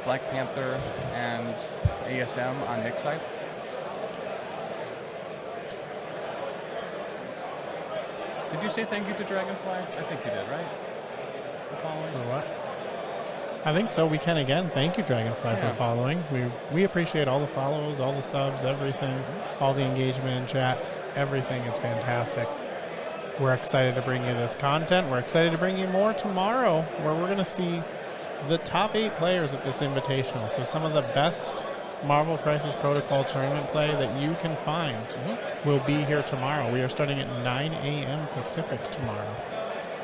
Black Panther, and ASM on Nick's side. Did you say thank you to Dragonfly? I think you did, right? For following? For what? I think so. We can again. Thank you, Dragonfly, for following. We appreciate all the follows, all the subs, everything, all the engagement in chat. Everything is fantastic. We're excited to bring you this content. We're excited to bring you more tomorrow, where we're going to see the top 8 players at this Invitational. So some of the best Marvel Crisis Protocol tournament play that you can find will be here tomorrow. We are starting at 9 a.m. Pacific tomorrow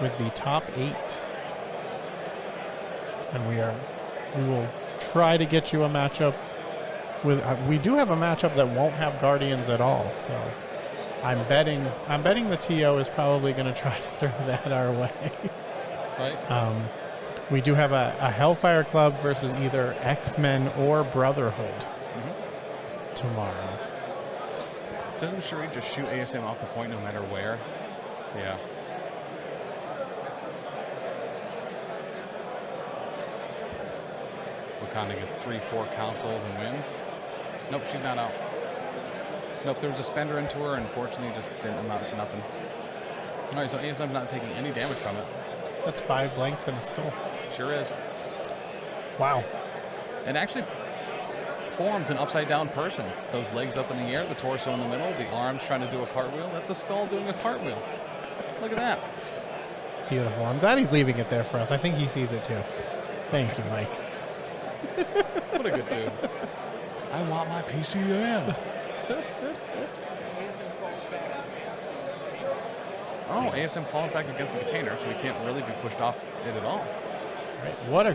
with the top 8. And we will try to get you a matchup with we do have a matchup that won't have Guardians at all. So I'm betting the TO is probably going to try to throw that our way. Right. We do have a Hellfire Club versus either X-Men or Brotherhood tomorrow. Doesn't Shuri just shoot ASM off the point no matter where? Yeah. Wakanda gets 3-4 councils and win. Nope, she's not out. Nope, there was a spender into her, and unfortunately just didn't amount to nothing. All right, so ASM's not taking any damage from it. That's 5 blanks and a skull. Sure is. Wow. It actually forms an upside-down person. Those legs up in the air, the torso in the middle, the arms trying to do a cartwheel. That's a skull doing a cartwheel. Look at that. Beautiful. I'm glad he's leaving it there for us. I think he sees it too. Thank you, Mike. What a good dude. I want my PCN. Oh, ASM falling back against the container, so we can't really be pushed off it at all. Right. What a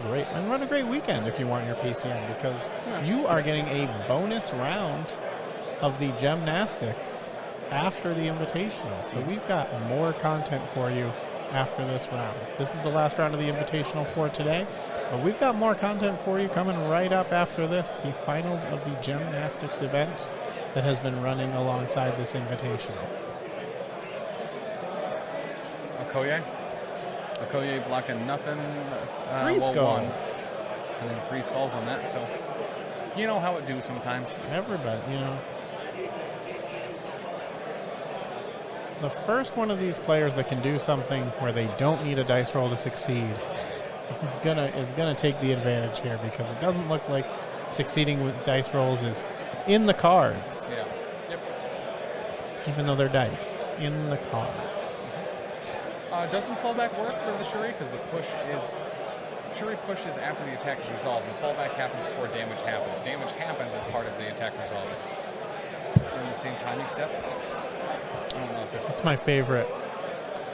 great weekend if you want your PCN, because you are getting a bonus round of the gymnastics after the Invitational. So we've got more content for you after this round. This is the last round of the Invitational for today, but we've got more content for you coming right up after this, the finals of the gymnastics event that has been running alongside this Invitational. Okoye blocking nothing. 3 skulls. 1. And then 3 skulls on that, so you know how it do sometimes. Everybody, The first one of these players that can do something where they don't need a dice roll to succeed is gonna take the advantage here, because it doesn't look like succeeding with dice rolls is in the cards. Yeah. Yep. Even though they're dice. In the cards. Doesn't fallback work for the Shuri, because Shuri pushes after the attack is resolved, and fallback happens before damage happens. Damage happens as part of the attack resolve. We're in the same timing step. I don't know if this. That's my favorite.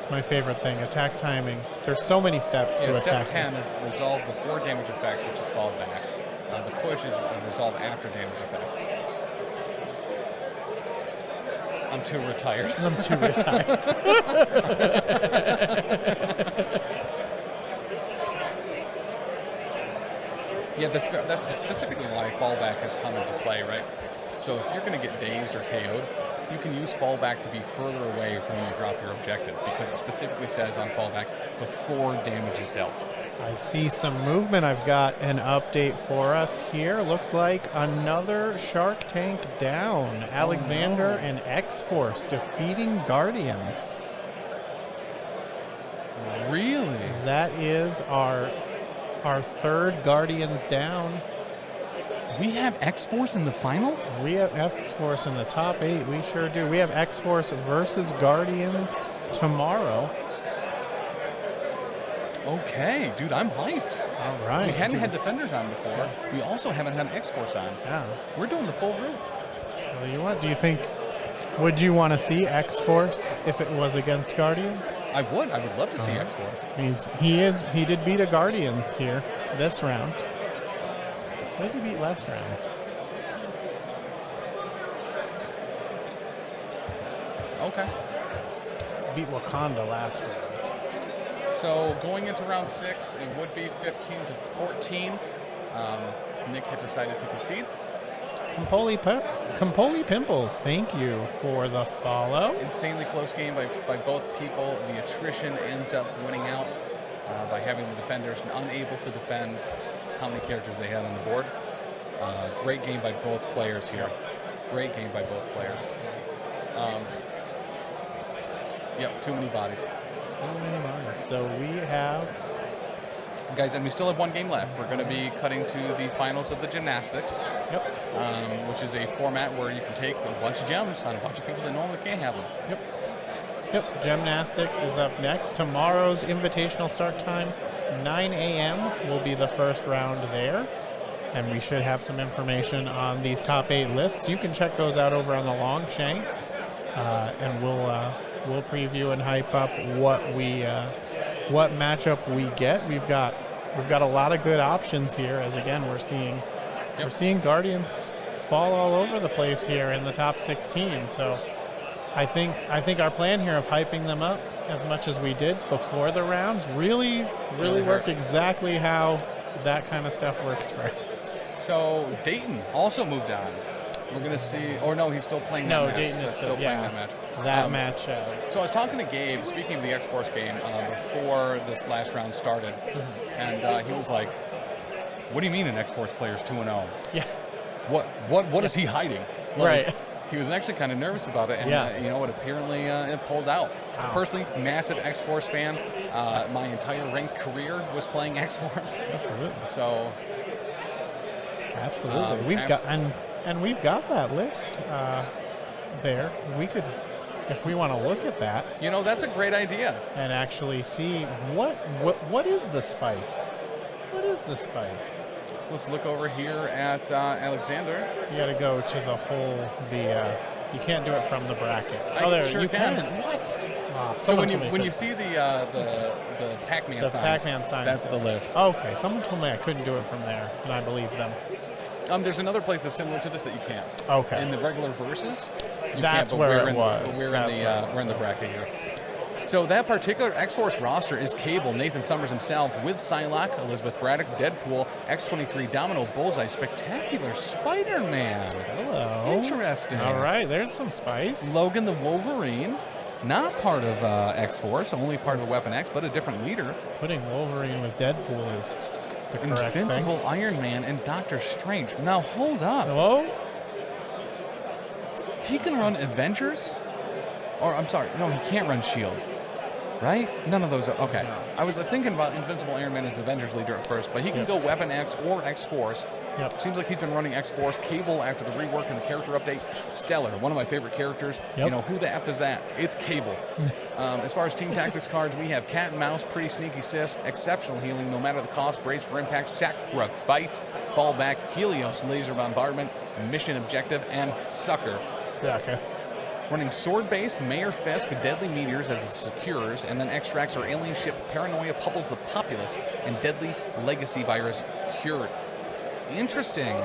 It's my favorite thing. Attack timing. There's so many steps to attack. Step 10 is resolve before damage effects, which is fallback. The push is resolve after damage effect. I'm too retired. I'm too retired. Yeah, that's specifically why fallback has come into play, right? So if you're going to get dazed or KO'd, you can use fallback to be further away from when you drop your objective, because it specifically says on fallback before damage is dealt. I see some movement. I've got an update for us here. Looks like another Shark Tank down. Alexander and X-Force defeating Guardians. Really? That is our third Guardians down. We have X-Force in the finals? We have X-Force in the top 8. We sure do. We have X-Force versus Guardians tomorrow. Okay, dude, I'm hyped. All right. We hadn't had Defenders on before. We also haven't had X-Force on. Yeah. We're doing the full group. Well, you what? Do you think, would you want to see X-Force if it was against Guardians? I would. I would love to see X-Force. He did beat a Guardians here this round. Who did he beat last round? Okay. Beat Wakanda last round. So going into round 6, it would be 15-14. Nick has decided to concede. Campoli Pimples, thank you for the follow. Insanely close game by both people. The attrition ends up winning out by having the defenders unable to defend how many characters they had on the board. Great game by both players here. Great game by both players. Yep, too many bodies. So we have... Guys, and we still have one game left. We're going to be cutting to the finals of the gymnastics. Yep. which is a format where you can take a bunch of gems on a bunch of people that normally can't have them. Yep. Gymnastics is up next. Tomorrow's invitational start time, 9 a.m. will be the first round there. And we should have some information on these top 8 lists. You can check those out over on the Longshanks, and we'll preview and hype up what matchup we get. We've got a lot of good options here. As again, we're seeing Guardians fall all over the place here in the top 16. So I think our plan here of hyping them up as much as we did before the rounds really worked exactly how that kind of stuff works for us. So Dayton also moved on. We're going to see, or no, he's still playing that match. No, Dayton is still playing that match. That match. So I was talking to Gabe, speaking of the X-Force game, before this last round started, and he was like, "What do you mean an X-Force player's 2-0? Yeah. What is he hiding?" Right. He was actually kind of nervous about it, and it apparently it pulled out. Wow. Personally, massive X-Force fan. My entire ranked career was playing X-Force. Absolutely. So. Absolutely. We've got that list there. We could, if we want to look at that. That's a great idea. And actually see what is the spice? What is the spice? So let's look over here at Alexander. You got to go to you can't do it from the bracket. Sure you can. What? So when you see the Pac-Man signs, Pac-Man signs, that's the list. Okay, someone told me I couldn't do it from there, and I believe them. There's another place that's similar to this that you can't. Okay. In the regular versus, that's where it was. But we're in the bracket here. So that particular X-Force roster is Cable, Nathan Summers himself, with Psylocke, Elizabeth Braddock, Deadpool, X-23, Domino, Bullseye, Spectacular Spider-Man. Hello. Interesting. All right, there's some spice. Logan the Wolverine, not part of X-Force, only part of the Weapon X, but a different leader. Putting Wolverine with Deadpool is the correct thing. Invincible Iron Man and Doctor Strange. Now hold up. Hello? He can run Avengers? Or, I'm sorry, no, he can't run S.H.I.E.L.D., right? None of those are, okay. No. I was thinking about Invincible Iron Man as Avengers leader at first, but he can go Weapon X or X-Force. Yep. Seems like he's been running X-Force. Cable, after the rework and the character update, stellar. One of my favorite characters. Yep. Who the F is that? It's Cable. As far as Team Tactics cards, we have Cat and Mouse, Pretty Sneaky Sis, Exceptional Healing, No Matter the Cost, Brace for Impact, Sacrifice, Fallback, Helios, Laser Bombardment, Mission Objective, and Sucker. Running Sword-based, Mayor Fisk, Deadly Meteors as it secures, and then extracts our alien ship Paranoia Pupples the Populace, and Deadly Legacy Virus Cured. Interesting.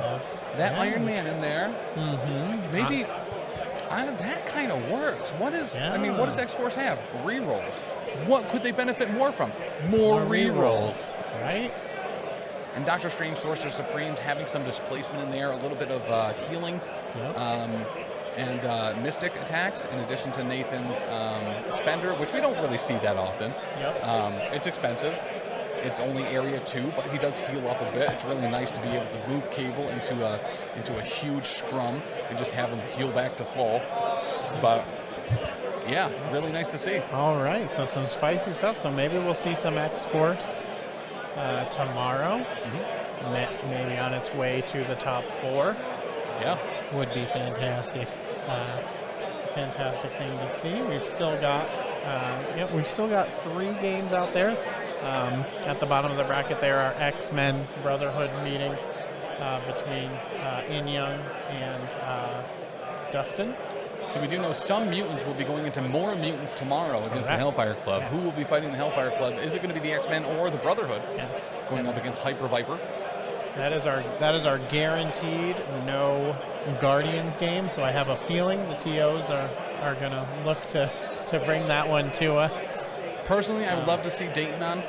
Iron Man in there. Mm-hmm. Maybe that kind of works. What does X-Force have? Rerolls. What could they benefit more from? More rerolls. Right? And Doctor Strange, Sorcerer Supreme, having some displacement in there, a little bit of healing. Yep. And Mystic attacks, in addition to Nathan's Spender, which we don't really see that often. Yep. It's expensive. It's only area 2, but he does heal up a bit. It's really nice to be able to move Cable into a huge scrum and just have him heal back to full. But yeah, really nice to see. All right, so some spicy stuff. So maybe we'll see some X-Force tomorrow. Mm-hmm. Maybe on its way to the top 4. Yeah. Would be fantastic. Fantastic thing to see. We've still got 3 games out there. At the bottom of the bracket there are X-Men Brotherhood meeting between In-Young and Dustin. So we do know some mutants will be going into more mutants tomorrow against the Hellfire Club. Yes. Who will be fighting the Hellfire Club? Is it going to be the X-Men or the Brotherhood? Yes. Going up against Hyper Viper. That is our guaranteed no Guardians game. So I have a feeling the TOs are going to look to bring that one to us. Personally, I would love to see Dayton on.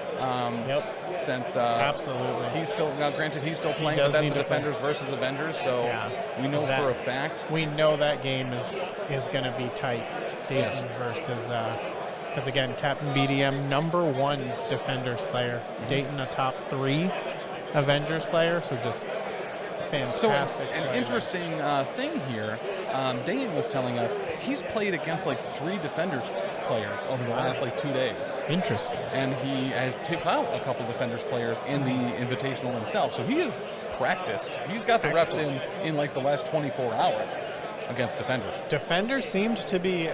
Yep. Since absolutely, he's still granted he's still playing, but that's the Defenders versus Avengers. So we know for a fact. We know that game is going to be tight. Dayton versus because again, Captain BDM #1 Defenders player. Mm-hmm. Dayton a top 3 Avengers player. So just fantastic. So an interesting thing here. Dayton was telling us he's played against like 3 Defenders players over the last 2 days. Interesting. And he has tipped out a couple Defenders players in the Invitational himself. So he is practiced. He's got the reps in like the last 24 hours against defenders. Defenders seemed to be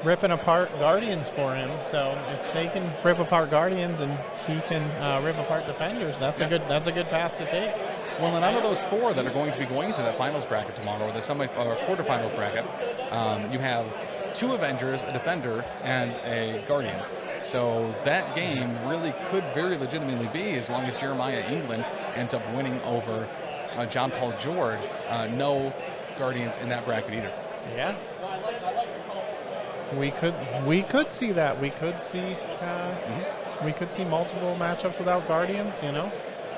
ripping apart Guardians for him. So if they can rip apart Guardians and he can rip apart defenders, that's a good path to take. Well, and out of those 4 that are going to be going into that finals bracket tomorrow, or the quarterfinals bracket, you have 2 Avengers, a Defender, and a Guardian. So that game really could very legitimately be, as long as Jeremiah England ends up winning over John Paul George, no Guardians in that bracket either. Yes. We could see that. We could see multiple matchups without Guardians, you know.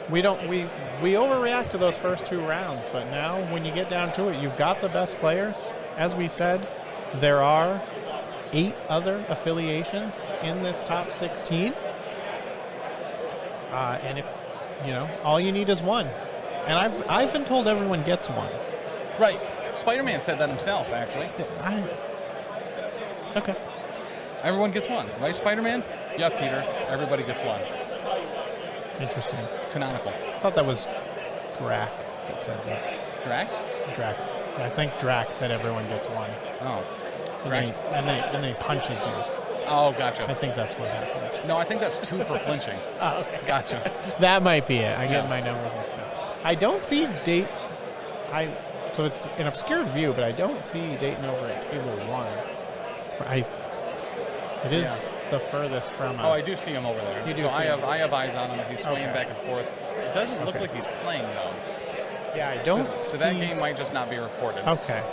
We overreact to those first 2 rounds, but now when you get down to it, you've got the best players. As we said, there are 8 other affiliations in this top 16. And if all you need is 1. And I've been told everyone gets 1. Right. Spider-Man said that himself, actually. Okay. Everyone gets 1, right, Spider-Man? Yeah, Peter. Everybody gets 1. Interesting. Canonical. I thought that was Drac that said that. Drax? Drax. I think Drax said everyone gets 1. Oh. And then he punches you. Oh, gotcha. I think that's what happens. No, I think that's 2 for flinching. Oh, okay. Gotcha. That might be it. I get my numbers mixed up. I don't see so it's an obscured view, but I don't see Dayton over at table 1. It is the furthest from us. Oh, I do see him over there. You do so see I have eyes on him. He's swaying back and forth. It doesn't look like he's playing, though. Yeah, I don't So see... that game might just not be reported. Okay.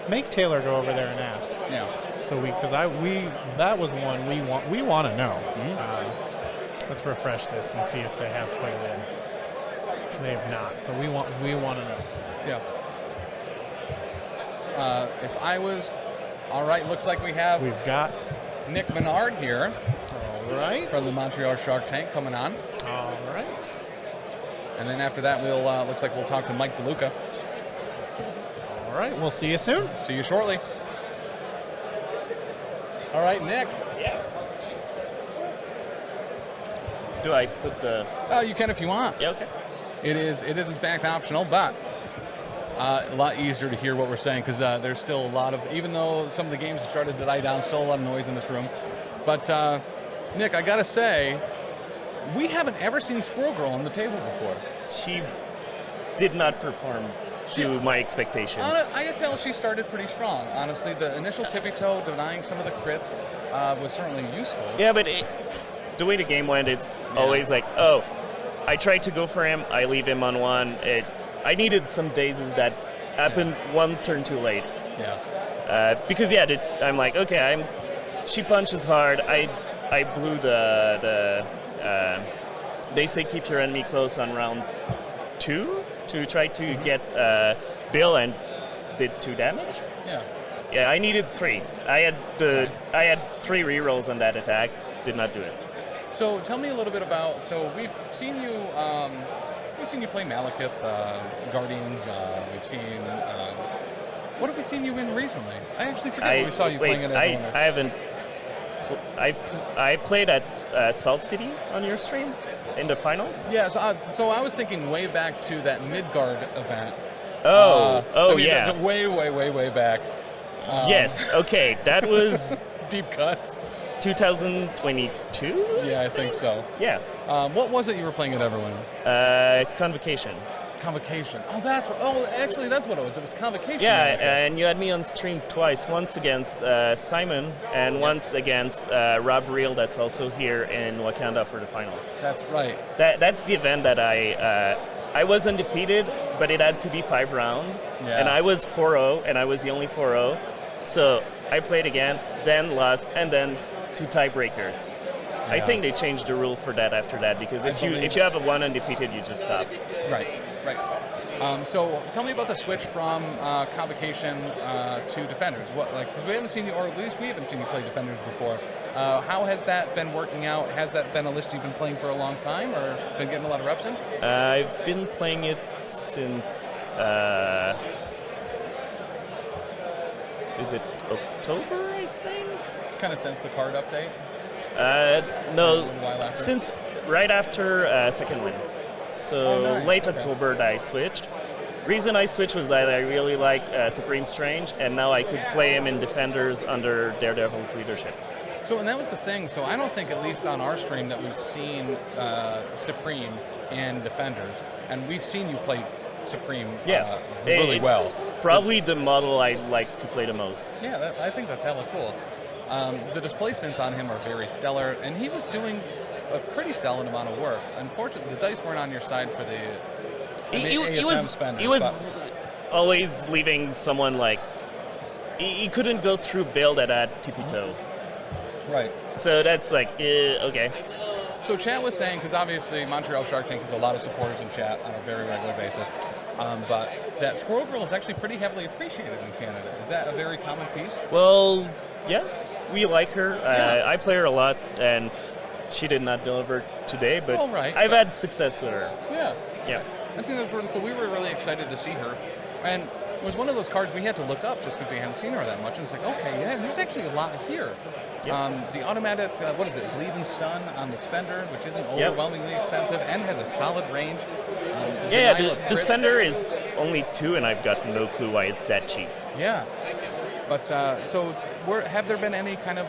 Make Taylor go over there and ask. Yeah. So that was one we want to know. Mm-hmm. Let's refresh this and see if they have put it in. They have not. So we want to know. Yeah. If I was... All right, looks like we've got Nick Menard here. All right. From the Montreal Shark Tank coming on. All right. And then after that, looks like we'll talk to Mike Deluca. All right, we'll see you soon. See you shortly. All right, Nick. Yeah. Do I put the... Oh, you can if you want. Yeah, okay. It is in fact optional, but a lot easier to hear what we're saying because there's still a lot of, even though some of the games have started to die down, still a lot of noise in this room. But Nick, I gotta say, we haven't ever seen Squirrel Girl on the table before. She did not perform to my expectations. I felt she started pretty strong. Honestly, the initial tippy toe, denying some of the crits, was certainly useful. Yeah, but the way the game went, it's always like, oh, I tried to go for him, I leave him on 1. I needed some dazes that happened 1 turn too late. Yeah. Because I'm like, okay, she punches hard. I blew the they say keep your enemy close on round 2 to try to get Bill, and did 2 damage. Yeah. Yeah, I needed 3. I had 3 rerolls on that attack. Did not do it. So tell me a little bit about. So we've seen you. We've seen you play Malekith, Guardians. We've seen. What have we seen you in recently? I actually forget what we saw you playing in. I haven't. I played at Salt City on your stream in the finals. Yeah, so I was thinking way back to that Midgard event. Yeah. Way back. Yes. Okay, that was deep cuts. 2022. Yeah, I think so. Yeah. What was it you were playing at Everwinter? Convocation. Convocation. Actually, that's what it was. It was Convocation. Yeah, and you had me on stream twice. Once against Simon, and once against Rob Reel. That's also here in Wakanda for the finals. That's right. That's the event that I was undefeated, but it had to be 5 round, and I was 4-0, and I was the only 4-0. So I played again, then lost, and then 2 tiebreakers. Yeah. I think they changed the rule for that after that, because if you have a 1 undefeated, you just stop. Right. So tell me about the switch from Convocation to Defenders. Because we haven't seen you, or at least we haven't seen you play Defenders before. How has that been working out? Has that been a list you've been playing for a long time, or been getting a lot of reps in? I've been playing it since, is it October, I think? Kind of since the card update? No, since right after second win. So nice. late Okay. October that I switched. Reason I switched was that I really like Supreme Strange, and now I could play him in Defenders under Daredevil's leadership. So, and that was the thing. So, I don't think, at least on our stream, that we've seen Supreme in Defenders, and we've seen you play Supreme really well. It's probably the model I like to play the most. Yeah, I think that's hella cool. The displacements on him are very stellar, and he was doing a pretty solid amount of work. Unfortunately, the dice weren't on your side for the ASM spender. He was always leaving someone like he couldn't go through build that had tippy toe. Right. So that's like okay. So chat was saying, because obviously Montreal Shark Tank has a lot of supporters in chat on a very regular basis, but that Squirrel Girl is actually pretty heavily appreciated in Canada. Is that a very common piece? Well, yeah, we like her. I play her a lot, and she did not deliver today, but I've had success with her. Yeah. I think that's really cool. We were really excited to see her, and it was one of those cards we had to look up just because we hadn't seen her that much. And it's like, okay, yeah, there's actually a lot here. Yep. The automatic, Bleed and Stun on the Spender, which isn't overwhelmingly expensive and has a solid range. The Spender is only 2, and I've got no clue why it's that cheap. Yeah. But so, have there been any kind of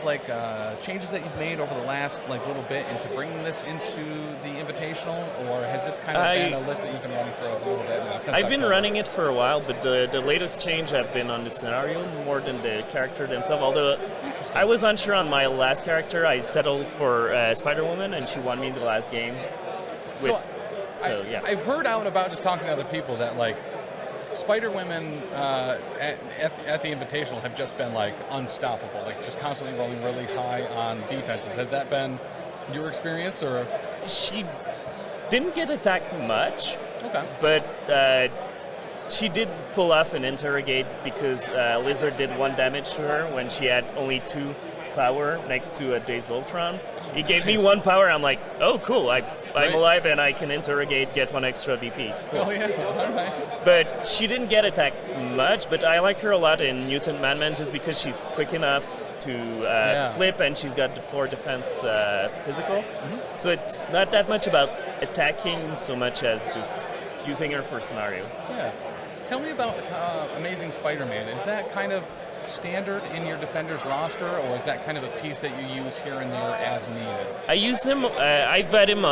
changes that you've made over the last little bit into bringing this into the Invitational, or has this kind of been a list that you've been running for a little bit now? I've been running it for a while, but the latest change have been on the scenario more than the character themselves. Although I was unsure on my last character, I settled for Spider-Woman, and she won me the last game. I've heard out about just talking to other people that Spider-Women at the Invitational have just been unstoppable, just constantly rolling really high on defenses. Has that been your experience, or? She didn't get attacked much. Okay. But she did pull off an interrogate because Lizard did 1 damage to her when she had only 2 power next to a Dazed Ultron. He gave me 1 power. I'm like, oh, cool. I'm alive and I can interrogate, get 1 extra VP. Cool. Oh, yeah. All right. But she didn't get attacked much, but I like her a lot in Mutant Madman just because she's quick enough to flip, and she's got the 4 defense physical. Mm-hmm. So it's not that much about attacking so much as just using her for scenario. Yeah. Tell me about Amazing Spider-Man. Is that kind of standard in your Defenders roster, or is that kind of a piece that you use here and there as needed? I use him. I bet him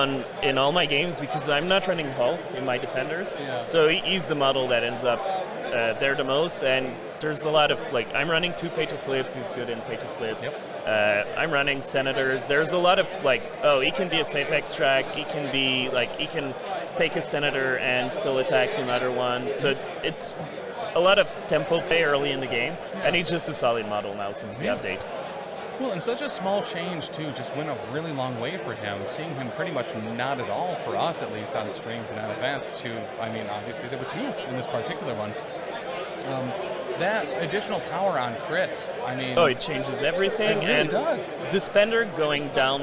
in all my games because I'm not running Hulk in my Defenders. Yeah. So he's the model that ends up there the most, and there's a lot of I'm running 2 pay to flips. He's good in pay to flips. Yep. I'm running Senators. There's a lot of he can be a safe extract. He can be he can take a Senator and still attack another one. So it's a lot of tempo play early in the game, and he's just a solid model now since the update. Well, and such a small change, too, just went a really long way for him. Seeing him pretty much not at all, for us at least, on streams and at events, obviously there were 2 in this particular one. That additional power on crits, it changes everything. It really does. The Spender going down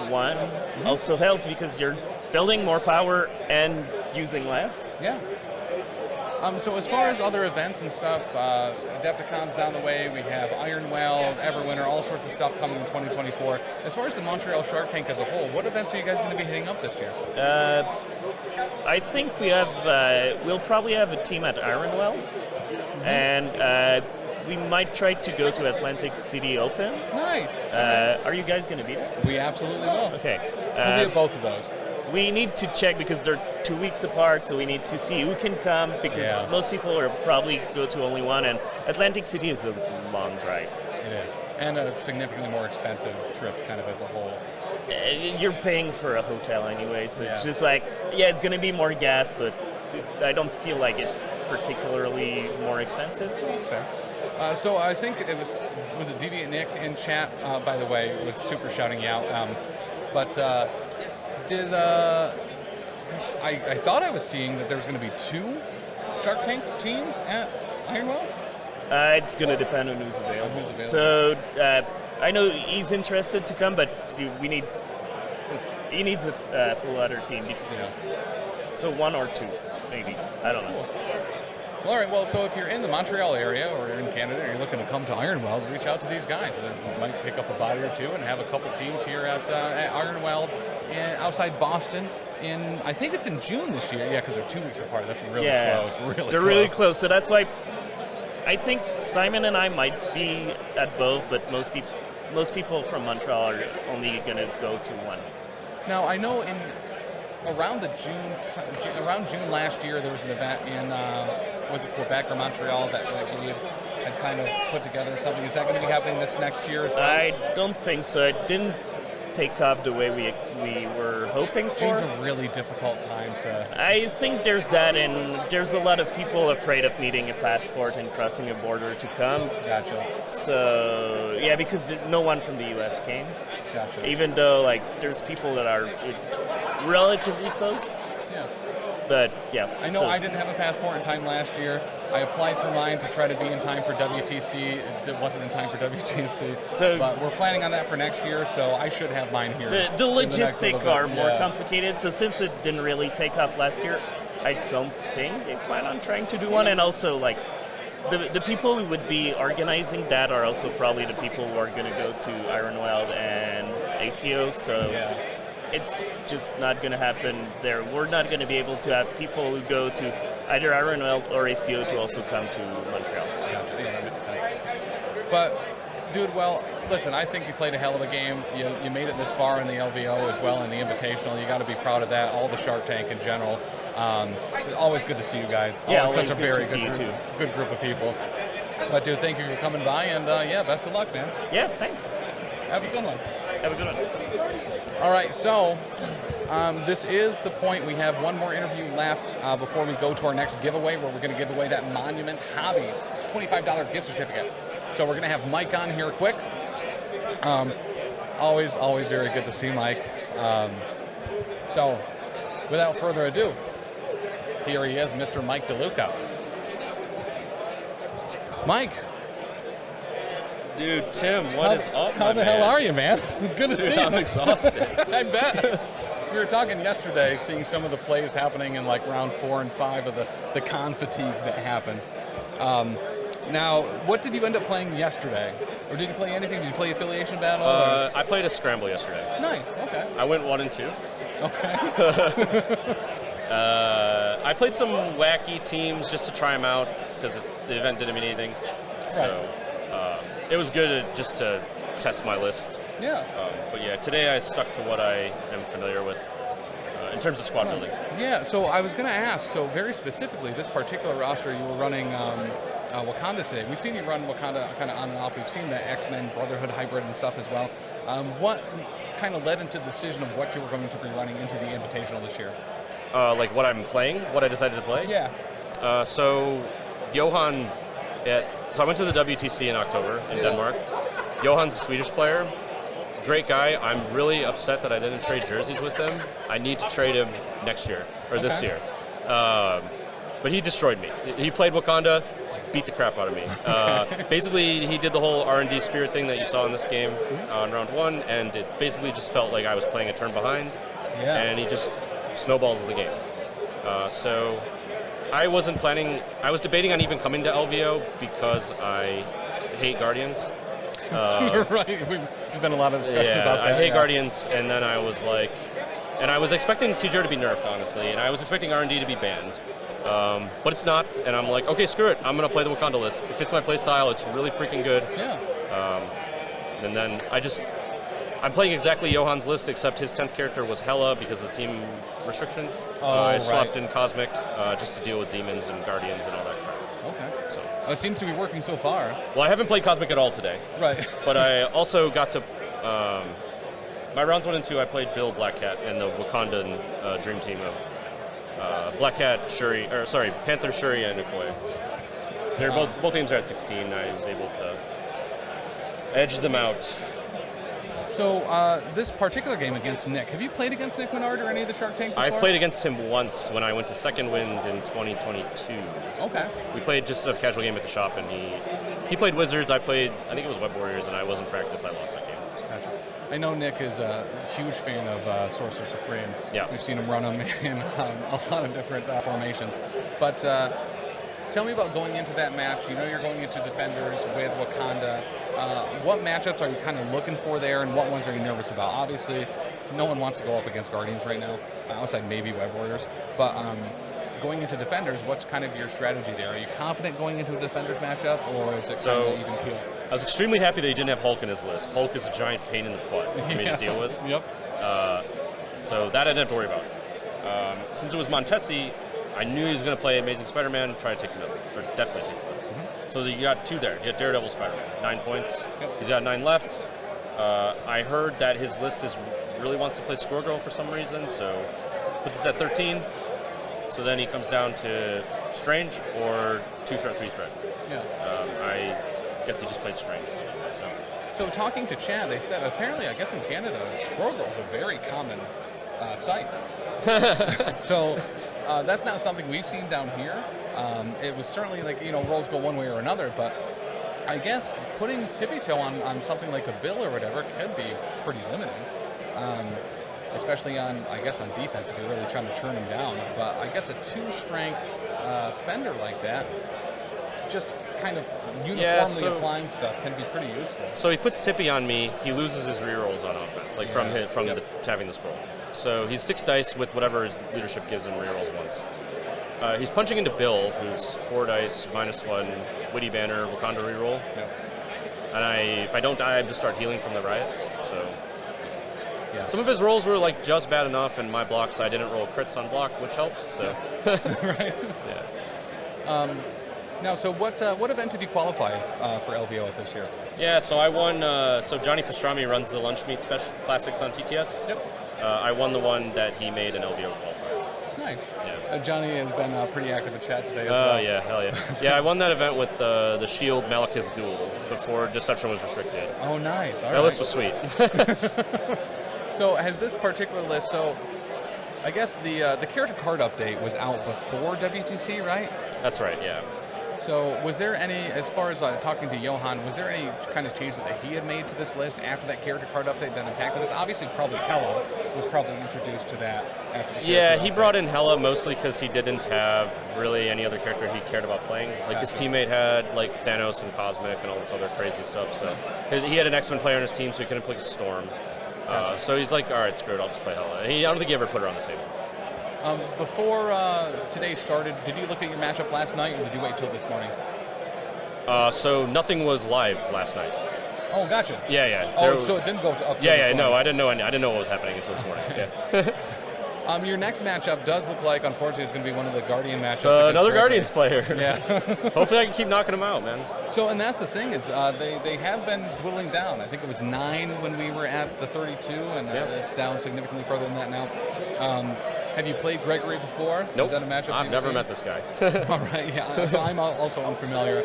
1 also helps because you're building more power and using less. Yeah. So as far as other events and stuff, Adepticon's down the way. We have Ironwell, Everwinter, all sorts of stuff coming in 2024. As far as the Montreal Shark Tank as a whole, what events are you guys going to be hitting up this year? I think we have. We'll probably have a team at Ironwell, and we might try to go to Atlantic City Open. Nice. Are you guys going to be there? We absolutely will. Okay. We'll be at both of those. We need to check because they're 2 weeks apart, so we need to see who can come because most people are probably go to only one, and Atlantic City is a long drive. It is, and a significantly more expensive trip, kind of as a whole. You're paying for a hotel anyway, so it's just it's going to be more gas, but I don't feel like it's particularly more expensive. That's fair. So I think it was it Deviant Nick in chat, by the way, was super shouting you out, Did I thought I was seeing that there was going to be 2 Shark Tank teams at Ironwell? It's going to depend on who's available. So I know he's interested to come, but he needs a full other team. So 1 or 2, maybe. I don't know. Cool. Well, all right. Well, so if you're in the Montreal area or you're in Canada and you're looking to come to Ironwell, reach out to these guys. They might pick up a body or 2 and have a couple teams here at Ironwell outside Boston I think it's in June this year. Yeah, because they're 2 weeks apart. That's really close. Really they're close. really close. So that's why I think Simon and I might be at both, but most people from Montreal are only going to go to one. Now, I know around June last year, there was an event in, was it Quebec or Montreal that Gabe had kind of put together something. Is that going to be happening this next year as well? I don't think so. It didn't take off the way we were hoping for. June's a really difficult time to... I think there's that, and there's a lot of people afraid of needing a passport and crossing a border to come. Gotcha. So, yeah, because no one from the U.S. came. Gotcha. Even though, like, there's people that are relatively close. Yeah. But, yeah. I know I didn't have a passport in time last year. I applied for mine to try to be in time for WTC. It wasn't in time for WTC. But we're planning on that for next year, so I should have mine here. The logistics are more complicated, so since it didn't really take off last year, I don't think they plan on trying to do one. And also, like, the people who would be organizing that are also probably the people who are going to go to Ironweld and ACO, so... Yeah. It's just not going to happen there. We're not going to be able to have people who go to either Ironweld or ACO to also come to Montreal. Yeah, that makes sense. But, dude, well, listen, I think you played a hell of a game. You made it this far in the LVO as well in the Invitational. You got to be proud of that. All the Shark Tank in general. It's always good to see you guys. Yeah, always such a very good group of people. But, dude, thank you for coming by, and yeah, best of luck, man. Yeah, thanks. Have a good one. Have a good one. All right, so this is the point. We have one more interview left before we go to our next giveaway, where we're going to give away that Monument Hobbies $25 gift certificate. So we're going to have Mike on here quick. Always very good to see Mike. So without further ado, here he is, Mr. Mike Deluca. Mike. Dude, Tim, what is up, How the hell are you, man? Good to see you. I'm exhausted. I bet. We were talking yesterday, seeing some of the plays happening in like round 4 and 5 of the con fatigue that happens. Now, what did you end up playing yesterday? Or did you play anything? Did you play Affiliation Battle? I played a Scramble yesterday. Nice, okay. I went 1 and 2. Okay. I played some wacky teams just to try them out, because the event didn't mean anything. Right. So it was good just to test my list. Yeah. But yeah, today I stuck to what I am familiar with in terms of squad building. Yeah, so I was going to ask, so very specifically, this particular roster, you were running Wakanda today. We've seen you run Wakanda kind of on and off. We've seen the X-Men Brotherhood hybrid and stuff as well. What kind of led into the decision of what you were going to be running into the Invitational this year? Like what I'm playing, what I decided to play? Yeah. So Johan, so I went to the WTC in October in Denmark. Johan's a Swedish player. Great guy. I'm really upset that I didn't trade jerseys with him. I need to trade him next year, or this year. But he destroyed me. He played Wakanda, just beat the crap out of me. Basically, he did the whole R&D spirit thing that you saw in this game on round 1, and it basically just felt like I was playing a turn behind, and he just snowballs the game. So I wasn't planning, I was debating on even coming to LVO because I hate Guardians. You're right. There's been a lot of discussion about that. I hate Guardians, and then I was like, and I was expecting CJR to be nerfed, honestly, and I was expecting R&D to be banned. But it's not, and I'm like, okay, screw it. I'm going to play the Wakanda list. It fits my playstyle. It's really freaking good. Yeah. And then I'm playing exactly Johan's list, except his 10th character was Hela because of the team restrictions. I swapped in Cosmic just to deal with demons and guardians and all that crap. Okay. So it seems to be working so far. Well, I haven't played Cosmic at all today. Right. But I also got to... my rounds 1 and 2, I played Bill Black Cat and the Wakandan dream team of Black Cat, Shuri, or sorry, Panther, Shuri, and Okoye. They're both teams are at 16. I was able to edge them out. So this particular game against Nick, have you played against Nick Menard or any of the Shark Tank before? I've played against him once when I went to Second Wind in 2022. Okay. We played just a casual game at the shop, and he played Wizards. I think it was Web Warriors, and I wasn't practice. I lost that game. Gotcha. I know Nick is a huge fan of Sorcerer Supreme. Yeah. We've seen him run them in a lot of different formations. But tell me about going into that match. You know you're going into Defenders with Wakanda. What matchups are you kind of looking for there, and what ones are you nervous about? Obviously, no one wants to go up against Guardians right now, outside maybe Web Warriors. But going into Defenders, what's kind of your strategy there? Are you confident going into a Defenders matchup, or is it kind of even keel? I was extremely happy that he didn't have Hulk in his list. Hulk is a giant pain in the butt for me to deal with. Yep. So that I didn't have to worry about. Since it was Montesi, I knew he was going to play Amazing Spider-Man, try to take him out, or definitely take him out. Mm-hmm. So you got 2 there. You got Daredevil, Spider-Man, 9 points. Yep. He's got 9 left. I heard that his list really wants to play Squirrel Girl for some reason, so puts us at 13. So then he comes down to Strange or 2-threat, 3-threat. Yeah. I guess he just played Strange. So talking to chat, they said apparently, I guess in Canada, Squirrel Girl is a very common sight. So that's not something we've seen down here. It was certainly roles go one way or another, but I guess putting tippy toe on something like a Bill or whatever could be pretty limiting. Especially on defense if you're really trying to churn him down. But I guess a 2-strength spender like that, just kind of uniformly applying stuff can be pretty useful. So he puts Tippy on me, he loses his rerolls on offense, from having the scroll. So he's 6 dice with whatever his leadership gives him rerolls once. He's punching into Bill, who's 4 dice, -1, Witty Banner, Wakanda reroll. Yep. And if I don't die, I just start healing from the riots. So yeah. Some of his rolls were just bad enough, and my blocks, I didn't roll crits on block, which helped. So right. Yeah. Now, so what event did you qualify for LVO this year? Yeah, so I won. So Johnny Pastrami runs the Lunch Meat Special Classics on TTS. Yep. I won the one that he made an LVO qualifier. Nice. Yeah. Johnny has been pretty active in chat today as well. Yeah, hell yeah. Yeah, I won that event with the Shield Malekith duel before Deception was restricted. Oh, nice. All that list was sweet. So has this particular list, so I guess the character card update was out before WTC, right? That's right, yeah. So was there any, as far as talking to Johan, was there any kind of changes that he had made to this list after that character card update that impacted this? Obviously, probably Hela was probably introduced to that after the Yeah, he brought in Hela mostly because he didn't have really any other character he cared about playing. His teammate had Thanos and Cosmic and all this other crazy stuff. So he had an X-Men player on his team, so he couldn't play Storm. So he's like, all right, screw it, I'll just play Hela. I don't think he ever put her on the table. Before today started, did you look at your matchup last night, or did you wait till this morning? So nothing was live last night. Oh, gotcha. Yeah. Oh, so it didn't go up. Yeah. No, I didn't know what was happening until this morning. Yeah. Your next matchup does look like, unfortunately, it's going to be one of the Guardian matchups. Another Guardians player. Yeah. Hopefully, I can keep knocking them out, man. So, and that's the thing is, they have been whittling down. I think it was 9 when we were at the 32, and it's down significantly further than that now. Have you played Gregory before? Nope. Is that a matchup I've never met this guy. All right, yeah. So I'm also unfamiliar.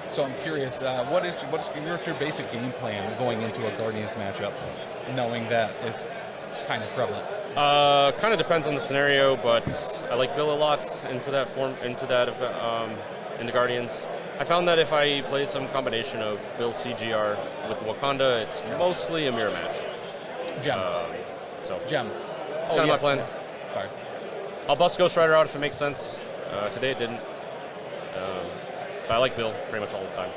So I'm curious, what's your basic game plan going into a Guardians matchup, knowing that it's kind of prevalent? Kind of depends on the scenario, but I like Bill a lot into Guardians. I found that if I play some combination of Bill CGR with Wakanda, it's mostly a mirror match. Gem. Gem. It's kind of my plan. Sorry. I'll bust Ghost Rider out if it makes sense. Today it didn't. But I like Bill pretty much all the time.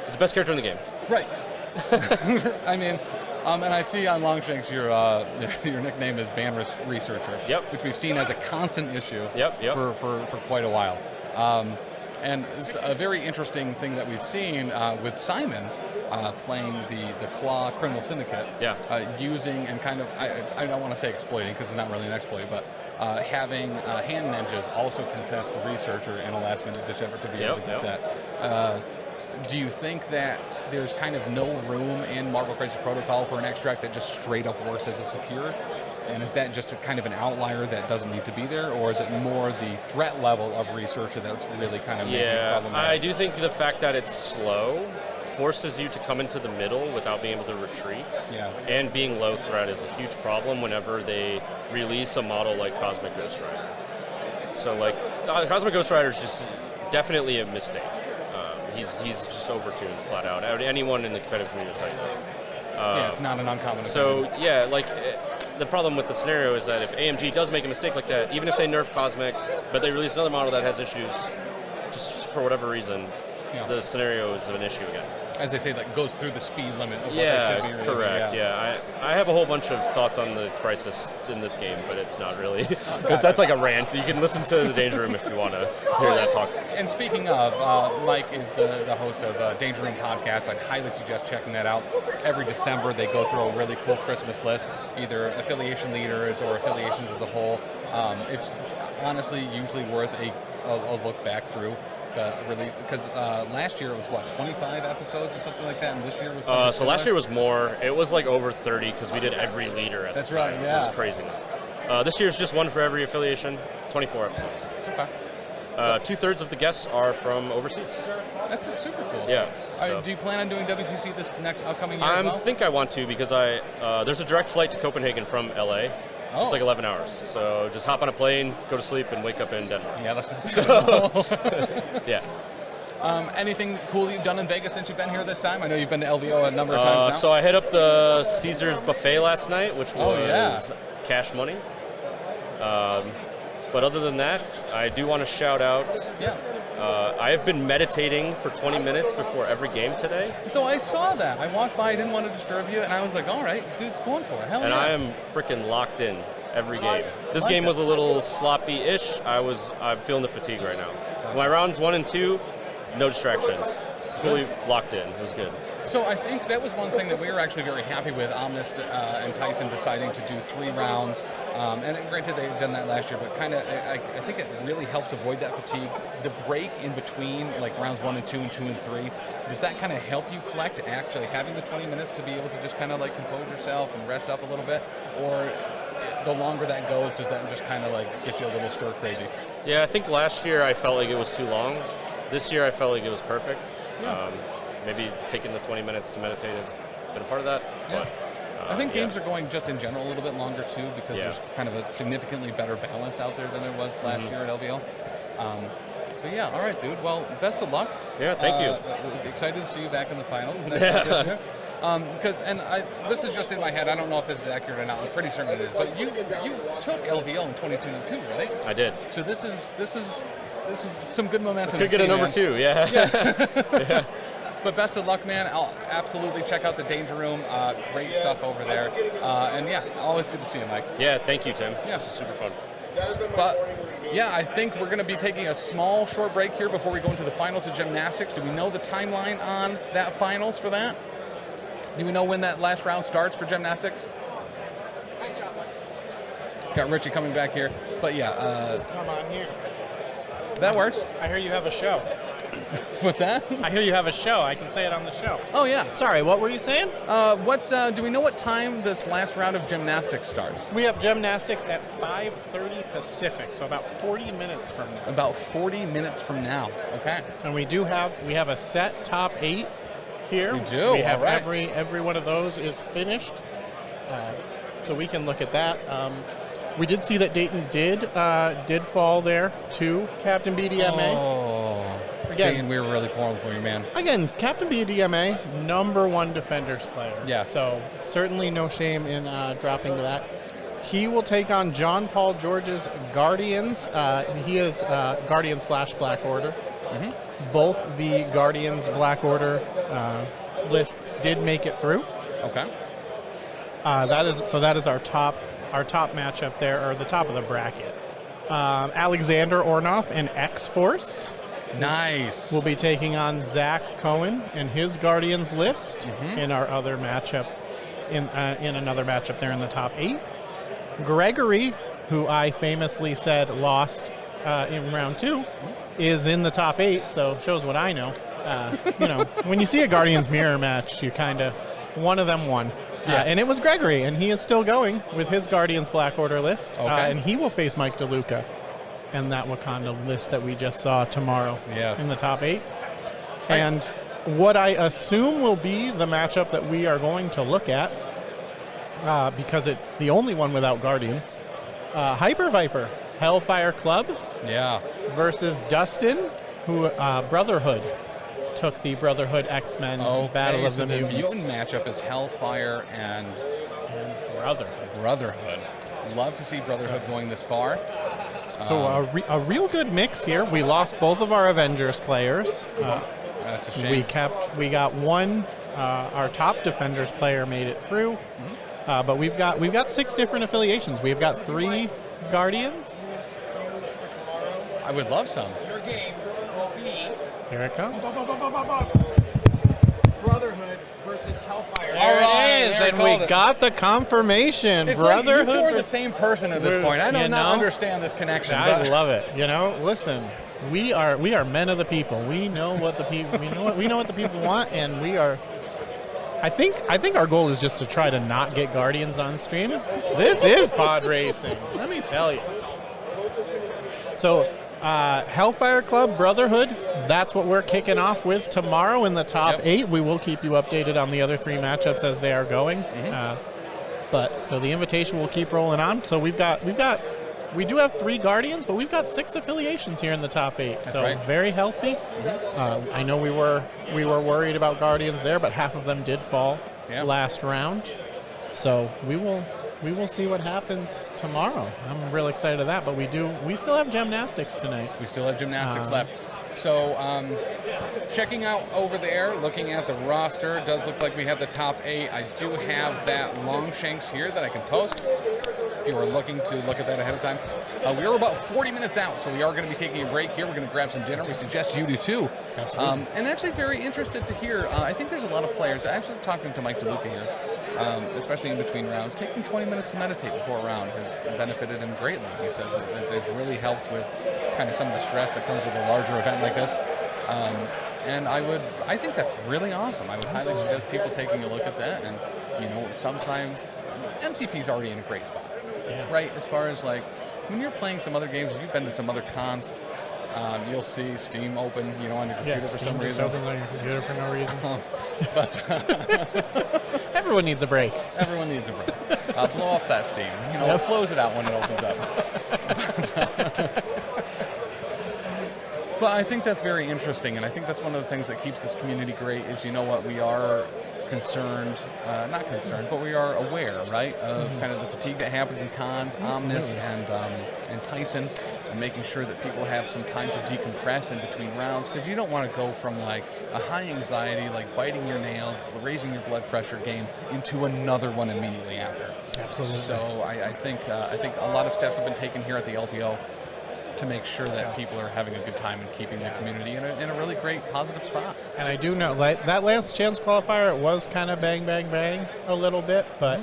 He's the best character in the game. Right. I mean, and I see on Longshanks your nickname is Ban Researcher. Yep. Which we've seen as a constant issue. Yep. For quite a while. And it's a very interesting thing that we've seen with Simon playing the Claw Criminal Syndicate. Yeah. Using and kind of, I don't want to say exploiting because it's not really an exploit, but having hand ninjas also contest the Researcher in a last minute ditch effort to be able to get that. Do you think that there's kind of no room in Marvel Crisis Protocol for an extract that just straight up works as a secure? And is that just a kind of an outlier that doesn't need to be there, or is it more the threat level of Researcher that's really kind of making it problematic? I do think the fact that it's slow forces you to come into the middle without being able to retreat. Yeah. And being low threat is a huge problem whenever they release a model like Cosmic Ghost Rider. So Cosmic Ghost Rider is just definitely a mistake. He's just overtuned flat out. Anyone in the competitive community will tell you that. It's not an uncommon. So the problem with the scenario is that if AMG does make a mistake like that, even if they nerf Cosmic, but they release another model that has issues, for whatever reason, Yeah. the scenario is an issue again. As they say, that goes through the speed limit of what they Yeah, should be reading. correct. Yeah, I have a whole bunch of thoughts on the crisis in this game, but it's not really. That's like a rant. So you can listen to the Danger Room if you want to hear that talk. And speaking of, Mike is the host of Danger Room Podcast. I'd highly suggest checking that out. Every December, they go through a really cool Christmas list, either affiliation leaders or affiliations as a whole. It's honestly usually worth a look back through. Release, because last year it was 25 episodes or something like that, and this year was so last year was more. It was like over 30 because we did every leader at That's the time. right, yeah. It was craziness. This year is just one for every affiliation, 24 episodes. Okay. 2/3 of the guests are from overseas. That's super cool. Yeah. So. Do you plan on doing WTC this next upcoming year? I as well? think I want to because there's a direct flight to Copenhagen from LA. Oh. It's like 11 hours. So just hop on a plane, go to sleep, and wake up in Denmark. Yeah, that's Yeah. Anything cool you've done in Vegas since you've been here this time? I know you've been to LVO a number of times now. So I hit up the Caesars buffet last night, which was cash money. But other than that, I do want to shout out. Yeah. I have been meditating for 20 minutes before every game today. So I saw that. I walked by, I didn't want to disturb you, and I was like, all right, dude's going for it. Hell And yeah. I am freaking locked in every game. This like game it. was a little sloppy-ish. I'm feeling the fatigue right now. My rounds 1 and 2, no distractions. Fully locked in. It was good. So I think that was one thing that we were actually very happy with, Omnis and Tyson deciding to do 3 rounds. And granted, they've done that last year, but kind of, I think it really helps avoid that fatigue. The break in between, like rounds 1 and 2 and 2 and 3, does that kind of help you collect, actually having the 20 minutes to be able to just kind of like compose yourself and rest up a little bit? Or the longer that goes, does that just kind of like get you a little stir crazy? Yeah, I think last year I felt like it was too long. This year I felt like it was perfect. Yeah. Maybe taking the 20 minutes to meditate has been a part of that. Yeah. But, I think games are going just in general a little bit longer too, because Yeah. there's kind of a significantly better balance out there than there was last year at LVL. But yeah, all right, dude. Well, best of luck. Yeah, thank you. Excited to see you back in the finals. Because, this is just in my head. I don't know if this is accurate or not. I'm pretty certain it is. But you took LVL in 2022, right? I did. So this is some good momentum. Could get a number 2, yeah. Yeah. But best of luck, man. I'll absolutely check out the Danger Room. Great stuff over there. And yeah, always good to see you, Mike. Yeah, thank you, Tim. Yeah. This is super fun. But yeah, I think we're going to be taking a small, short break here before we go into the finals of gymnastics. Do we know the timeline on that finals for that? Do we know when that last round starts for gymnastics? Got Richie coming back here. But yeah. Just come on here. That works. I hear you have a show. What's that? I hear you have a show. I can say it on the show. Oh, yeah. Sorry, what were you saying? Do we know what time this last round of gymnastics starts? We have gymnastics at 5:30 Pacific, so about 40 minutes from now. About 40 minutes from now. Okay. And we have a set top 8 here. We do. We have all right. every one of those is finished, so we can look at that. We did see that Dayton did fall there to Captain BDMA. Oh. Again, Dayton, we were really pulling for you, man. Again, Captain BDMA, #1 defenders player. Yes. So certainly no shame in dropping to that. He will take on John Paul George's Guardians. He is Guardian / Black Order. Mm-hmm. Both the Guardians Black Order lists did make it through. Okay. That is our top matchup there, or the top of the bracket. Alexander Ornoff and X-Force. Nice. We'll be taking on Zach Cohen and his Guardians list in our other matchup, in another matchup there in the top 8. Gregory, who I famously said lost in round 2, is in the top 8, so shows what I know. When you see a Guardians mirror match, you kind of, one of them won. Yes. And it was Gregory, and he is still going with his Guardians Black Order list. Okay. And he will face Mike Deluca and that Wakanda list that we just saw tomorrow in the top 8. And what I assume will be the matchup that we are going to look at, because it's the only one without Guardians, Hyper Viper, Hellfire Club versus Dustin, who Brotherhood took the Brotherhood X-Men Battle of the Mutants. Mutant matchup is Hellfire and Brotherhood. Love to see Brotherhood going this far. So a real good mix here. We lost both of our Avengers players. That's a shame. We got one. Our top Defenders player made it through, but we've got 6 different affiliations. We've got 3 Guardians. I would love some. Your game will be Here it comes. Brotherhood versus Hellfire. There right, it is, there and called we it. got the confirmation. It's Brotherhood. like you two are the same person at this point. I do not understand this connection. I but love it. Listen, we are men of the people. We know what the people we know what the people want, and we are. I think our goal is just to try to not get Guardians on stream. This is pod racing. Let me tell you. So, Hellfire Club Brotherhood. That's what we're kicking off with tomorrow in the top 8. We will keep you updated on the other 3 matchups as they are going. But so the invitation will keep rolling on. So we do have 3 Guardians, but we've got 6 affiliations here in the top 8. That's so right. very healthy. I know we were worried about Guardians there, but half of them did fall last round. So we will see what happens tomorrow. I'm real excited of that, but we still have gymnastics tonight. We still have gymnastics left. So checking out over there, looking at the roster, it does look like we have the top 8. I do have that Longshanks here that I can post if you are looking to look at that ahead of time. We are about 40 minutes out, so we are going to be taking a break here. We're going to grab some dinner. We suggest you do too. Absolutely. And actually very interested to hear, I think there's a lot of players, actually talking to Mike Deluca here, especially in between rounds, taking 20 minutes to meditate before a round has benefited him greatly. He says that it's really helped with kind of some of the stress that comes with a larger event like this. And I think that's really awesome. I would highly suggest people taking a look at that. And, sometimes MCP's already in a great spot, right? As far as like, when you're playing some other games, if you've been to some other cons, you'll see Steam open, on your computer for some reason. Opens on your computer for no reason. But Everyone needs a break. everyone needs a break. Blow off that Steam. Close it out when it opens up. But I think that's very interesting, and I think that's one of the things that keeps this community great is, we are concerned, not concerned, but we are aware, right, of kind of the fatigue that happens in cons, Omnis and Tyson, and making sure that people have some time to decompress in between rounds, because you don't want to go from like a high anxiety, like biting your nails, raising your blood pressure game, into another one immediately after. Absolutely. So I think a lot of steps have been taken here at the LTO to make sure that people are having a good time and keeping the community in a really great positive spot. And I do know, like that last chance qualifier, it was kind of bang, bang, bang a little bit, but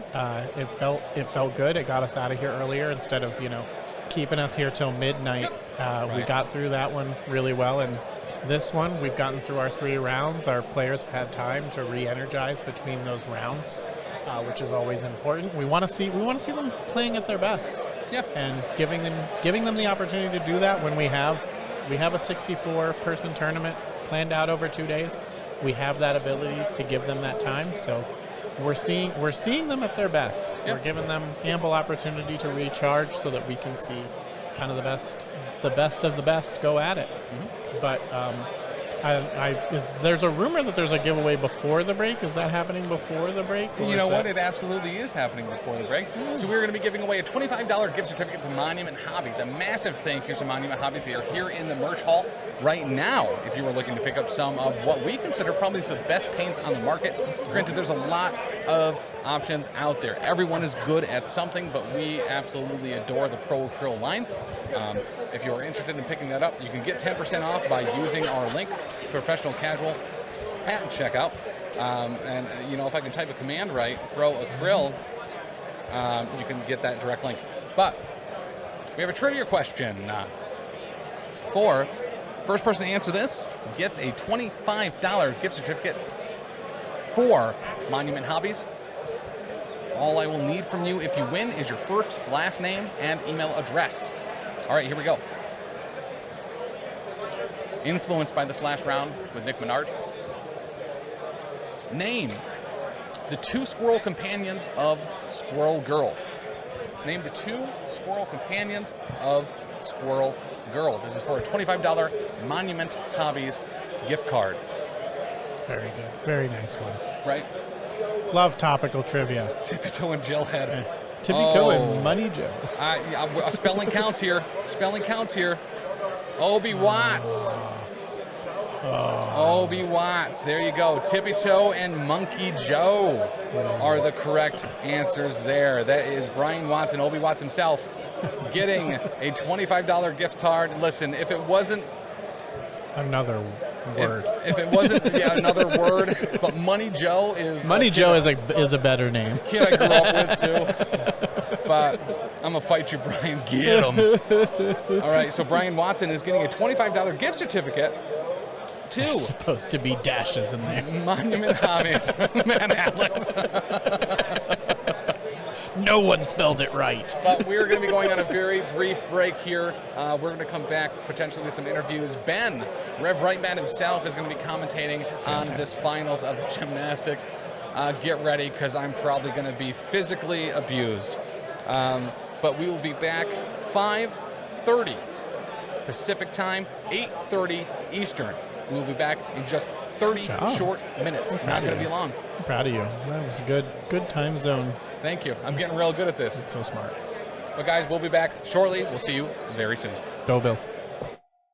it felt good. It got us out of here earlier instead of keeping us here till midnight. We got through that one really well, and this one we've gotten through our 3 rounds. Our players have had time to re-energize between those rounds, which is always important. We want to see them playing at their best. Yeah. And giving them the opportunity to do that when we have a 64-person tournament planned out over 2 days. We have that ability to give them that time. So we're seeing them at their best. Yep. We're giving them ample opportunity to recharge so that we can see kind of the best of the best go at it. But there's a rumor that there's a giveaway before the break. Is that happening before the break? You know what? It absolutely is happening before the break. So we're going to be giving away a $25 gift certificate to Monument Hobbies. A massive thank you to Monument Hobbies. They are here in the merch hall right now if you were looking to pick up some of what we consider probably the best paints on the market. Granted, there's a lot of options out there. Everyone is good at something, but we absolutely adore the Pro Acryl line. If you are interested in picking that up, you can get 10% off by using our link, Professional Casual, at checkout. And if I can type a command right, Pro Acryl, you can get that direct link. But we have a trivia question for first person to answer this gets a $25 gift certificate for Monument Hobbies. All I will need from you if you win is your first, last name, and email address. All right, here we go. Influenced by this last round with Nick Menard. Name the 2 squirrel companions of Squirrel Girl. Name the 2 squirrel companions of Squirrel Girl. This is for a $25 Monument Hobbies gift card. Very good. Very nice one. Right? Love topical trivia. Tippy-toe and Gelhead. Tipico and Money Joe. Spelling counts here. Spelling counts here. Obi Watts. Obi Watts. There you go. Tippy Toe and Monkey Joe are the correct answers there. That is Brian Watts and Obi Watts himself getting a $25 gift card. Listen, if it wasn't Another word. If it wasn't another word, but Money Joe is Money Joe is a better name. Kid I grew up with too. But I'm gonna fight you, Brian. Get him. All right. So Brian Watson is getting a $25 gift certificate to There's supposed to be dashes in there. Monument Hobbies. Man, Alex. No one spelled it right. But we're going to be going on a very brief break here. We're going to come back potentially with some interviews. Ben, Rev Rightman himself, is going to be commentating on this finals of the gymnastics. Get ready, because I'm probably going to be physically abused. But we will be back 5:30 Pacific time, 8:30 Eastern. We'll be back in just 30 short minutes. Not going to be long. I'm proud of you. That was a good time zone. Thank you. I'm getting real good at this. So smart. But guys, we'll be back shortly. We'll see you very soon. Go Bills.